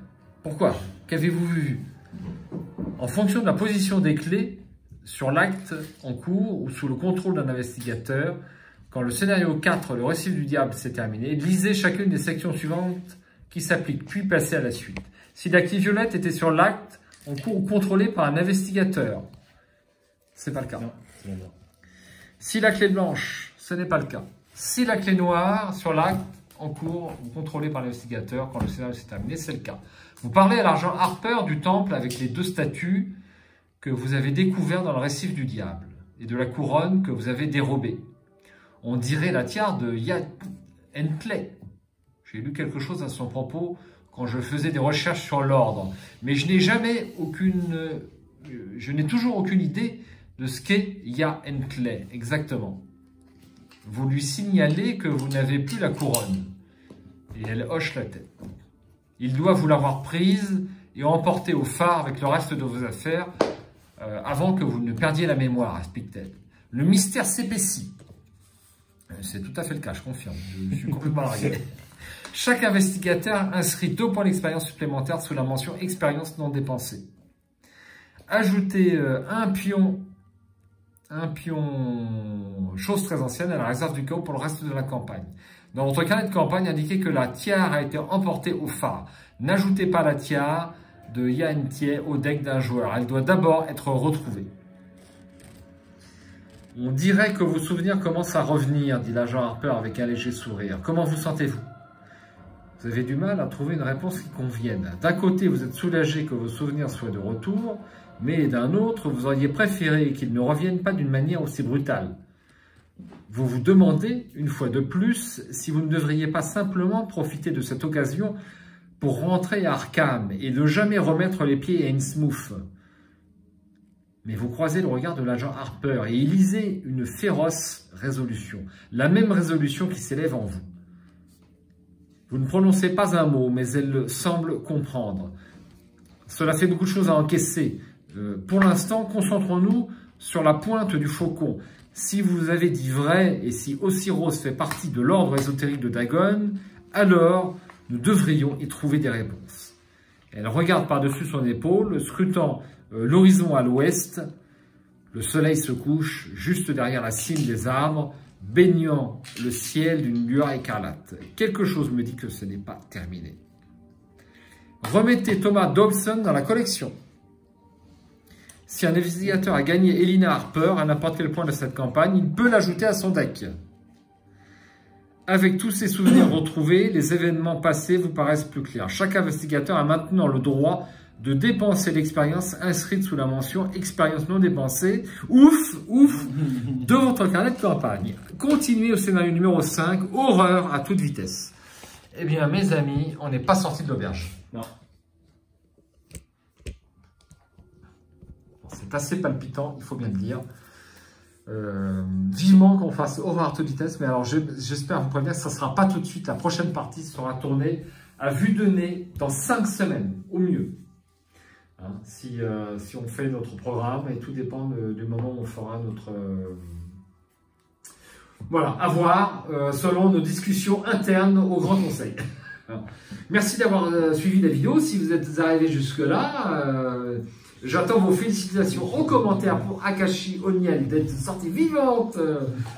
Pourquoi? Qu'avez-vous vu? En fonction de la position des clés sur l'acte en cours ou sous le contrôle d'un investigateur, quand le scénario 4, le récif du diable, s'est terminé, lisez chacune des sections suivantes qui s'appliquent, puis passez à la suite. Si la clé violette était sur l'acte en cours ou contrôlé par un investigateur, c'est pas le cas. Non, c'est la mort. Si la clé blanche, ce n'est pas le cas. Si la clé noire sur l'acte en cours ou contrôlé par l'investigateur quand le scénario s'est terminé, c'est le cas. Vous parlez à l'agent Harper du temple avec les 2 statues que vous avez découvertes dans le récif du diable et de la couronne que vous avez dérobée. On dirait la tiare de Yad Entley. J'ai lu quelque chose à son propos quand je faisais des recherches sur l'ordre, mais je n'ai toujours aucune idée de ce qu'est Yad Entley exactement. Vous lui signalez que vous n'avez plus la couronne. Et elle hoche la tête. Il doit vous l'avoir prise et emporter au phare avec le reste de vos affaires avant que vous ne perdiez la mémoire, explique-t-elle. Le mystère s'épaissit. C'est tout à fait le cas, je confirme. Je suis complètement largué. Chaque investigateur inscrit 2 points d'expérience supplémentaires sous la mention expérience non dépensée. Ajoutez un pion, chose très ancienne, à la réserve du chaos pour le reste de la campagne. Dans votre carnet de campagne, indiquez que la tiare a été emportée au phare. N'ajoutez pas la tiare de Yantier au deck d'un joueur. Elle doit d'abord être retrouvée. On dirait que vos souvenirs commencent à revenir, dit l'agent Harper avec un léger sourire. Comment vous sentez-vous? Vous avez du mal à trouver une réponse qui convienne. D'un côté, vous êtes soulagé que vos souvenirs soient de retour, mais d'un autre, vous auriez préféré qu'ils ne reviennent pas d'une manière aussi brutale. Vous vous demandez, une fois de plus, si vous ne devriez pas simplement profiter de cette occasion pour rentrer à Arkham et ne jamais remettre les pieds à Innsmouth. Mais vous croisez le regard de l'agent Harper et y lisez une féroce résolution, la même résolution qui s'élève en vous. Vous ne prononcez pas un mot, mais elle semble comprendre. Cela fait beaucoup de choses à encaisser. Pour l'instant, concentrons-nous sur la pointe du faucon. Si vous avez dit vrai et si Océros fait partie de l'ordre ésotérique de Dagon, alors nous devrions y trouver des réponses. Elle regarde par-dessus son épaule, scrutant l'horizon à l'ouest. Le soleil se couche juste derrière la cime des arbres, baignant le ciel d'une lueur écarlate. Quelque chose me dit que ce n'est pas terminé. Remettez Thomas Dobson dans la collection. Si un investigateur a gagné Elina Harper à n'importe quel point de cette campagne, il peut l'ajouter à son deck. Avec tous ces souvenirs retrouvés, les événements passés vous paraissent plus clairs. Chaque investigateur a maintenant le droit de dépenser l'expérience inscrite sous la mention « expérience non dépensée » ouf, ouf, de votre carnet de campagne. Continuez au scénario numéro 5, horreur à toute vitesse. Eh bien, mes amis, on n'est pas sorti de l'auberge. Non. C'est assez palpitant, il faut bien le dire. Vivement qu'on fasse horreur à toute vitesse, mais alors j'espère vous prévenir que ça ne sera pas tout de suite. La prochaine partie sera tournée à vue de nez dans 5 semaines, au mieux. Hein, si on fait notre programme, et tout dépend du moment où on fera notre... Voilà, à voir selon nos discussions internes au Grand Conseil. Merci d'avoir suivi la vidéo. Si vous êtes arrivé jusque-là, j'attends vos félicitations en commentaire pour Akashi Oniel d'être sortie vivante,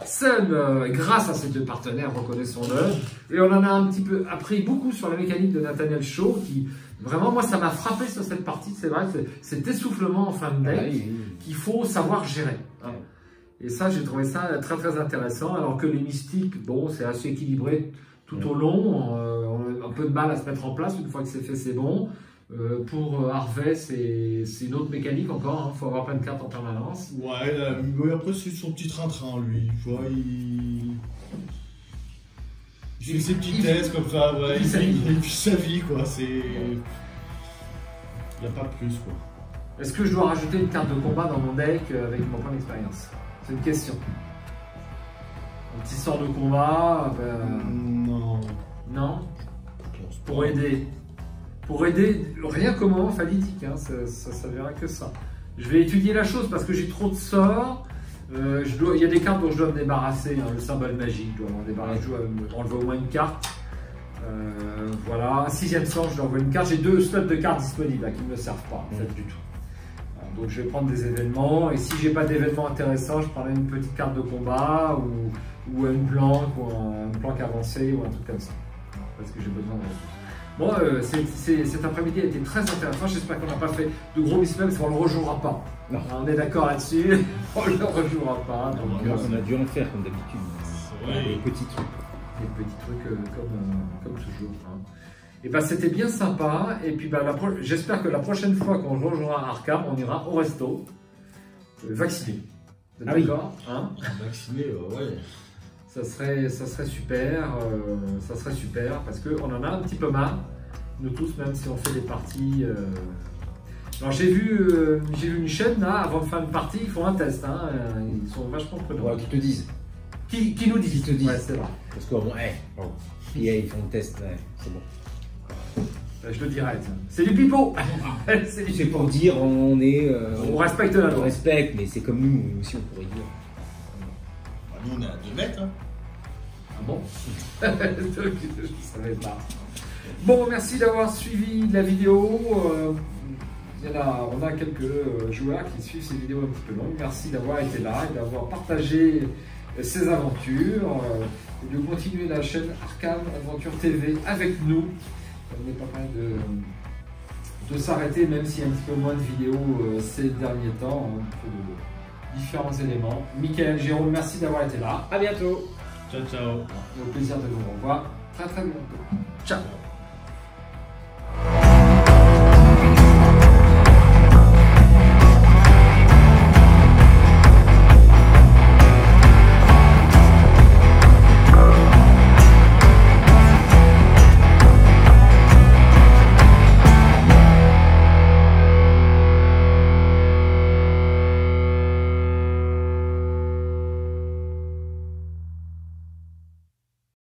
seule, grâce à ces deux partenaires, reconnaissons-le. Et on en a un petit peu appris beaucoup sur la mécanique de Nathaniel Shaw, qui vraiment, moi, ça m'a frappé sur cette partie. C'est vrai, cet essoufflement en fin de deck qu'il faut savoir gérer. Hein. Et ça, j'ai trouvé ça très très intéressant, alors que les mystiques, bon, c'est assez équilibré tout au long, on a un peu de mal à se mettre en place, une fois que c'est fait, c'est bon. Pour Harvey, c'est une autre mécanique encore, il faut avoir plein de cartes en permanence. Ouais, mais après c'est son petit train-train, lui, tu vois, il fait ses petits tests comme ça, ouais, il vit sa vie, quoi, c'est... Il n'y a pas plus, quoi. Est-ce que je dois rajouter une carte de combat dans mon deck avec mon point d'expérience? C'est une question. Un petit sort de combat, Non. Non. Pour aider. Pour aider, rien qu'au moment falidique, hein, ça verra que ça. Je vais étudier la chose parce que j'ai trop de sorts. Il y a des cartes dont je dois me débarrasser. Hein, le symbole magique, je dois m'en débarrasser. Je dois enlever au moins une carte. Voilà, un 6e sort, je dois enlever une carte. J'ai 2 slots de cartes disponibles là, qui ne me servent pas en fait, du tout. Donc je vais prendre des événements. Et si j'ai pas d'événements intéressants, je prendrai une petite carte de combat ou une planque avancée ou un truc comme ça. Parce que j'ai besoin de... Bon, cet après-midi a été très intéressant. J'espère qu'on n'a pas fait de gros misplays parce qu'on ne le rejouera pas. Non. On est d'accord là-dessus. On ne le rejouera pas. Donc, on a dû en faire comme d'habitude. Des petits trucs. Des petits trucs comme toujours. Hein. Et ben c'était bien sympa. Et puis j'espère que la prochaine fois qu'on rejouera Arkham, on ira au resto vacciné. Vous êtes d'accord, hein? Vacciné, ouais. Ça serait super, parce qu'on en a un petit peu marre, nous tous, même si on fait des parties. Alors j'ai vu une chaîne là, avant de faire une partie, ils font un test, hein, ils sont vachement prudents. Ouais, qui te disent. Qui nous disent. Qui te disent. Ouais, c'est vrai. Parce que bon, ils font le test, ouais, c'est bon. Je le dirais, c'est du pipeau. C'est pour dire, on respecte la loi. On respecte, mais c'est comme nous aussi, on pourrait dire. Nous on est à 2 mètres, hein. Ah bon? Je ne savais pas. Bon, merci d'avoir suivi la vidéo. On a quelques joueurs qui suivent ces vidéos un petit peu longues. Merci d'avoir été là et d'avoir partagé ces aventures. Et de continuer la chaîne Arkham Adventure TV avec nous. On n'est pas prêt de s'arrêter, même s'il y a un petit peu moins de vidéos ces derniers temps. Un peu de différents éléments. Michael, Jérôme, merci d'avoir été là. À bientôt. Ciao, ciao. Au plaisir de vous revoir très très bientôt. Ciao.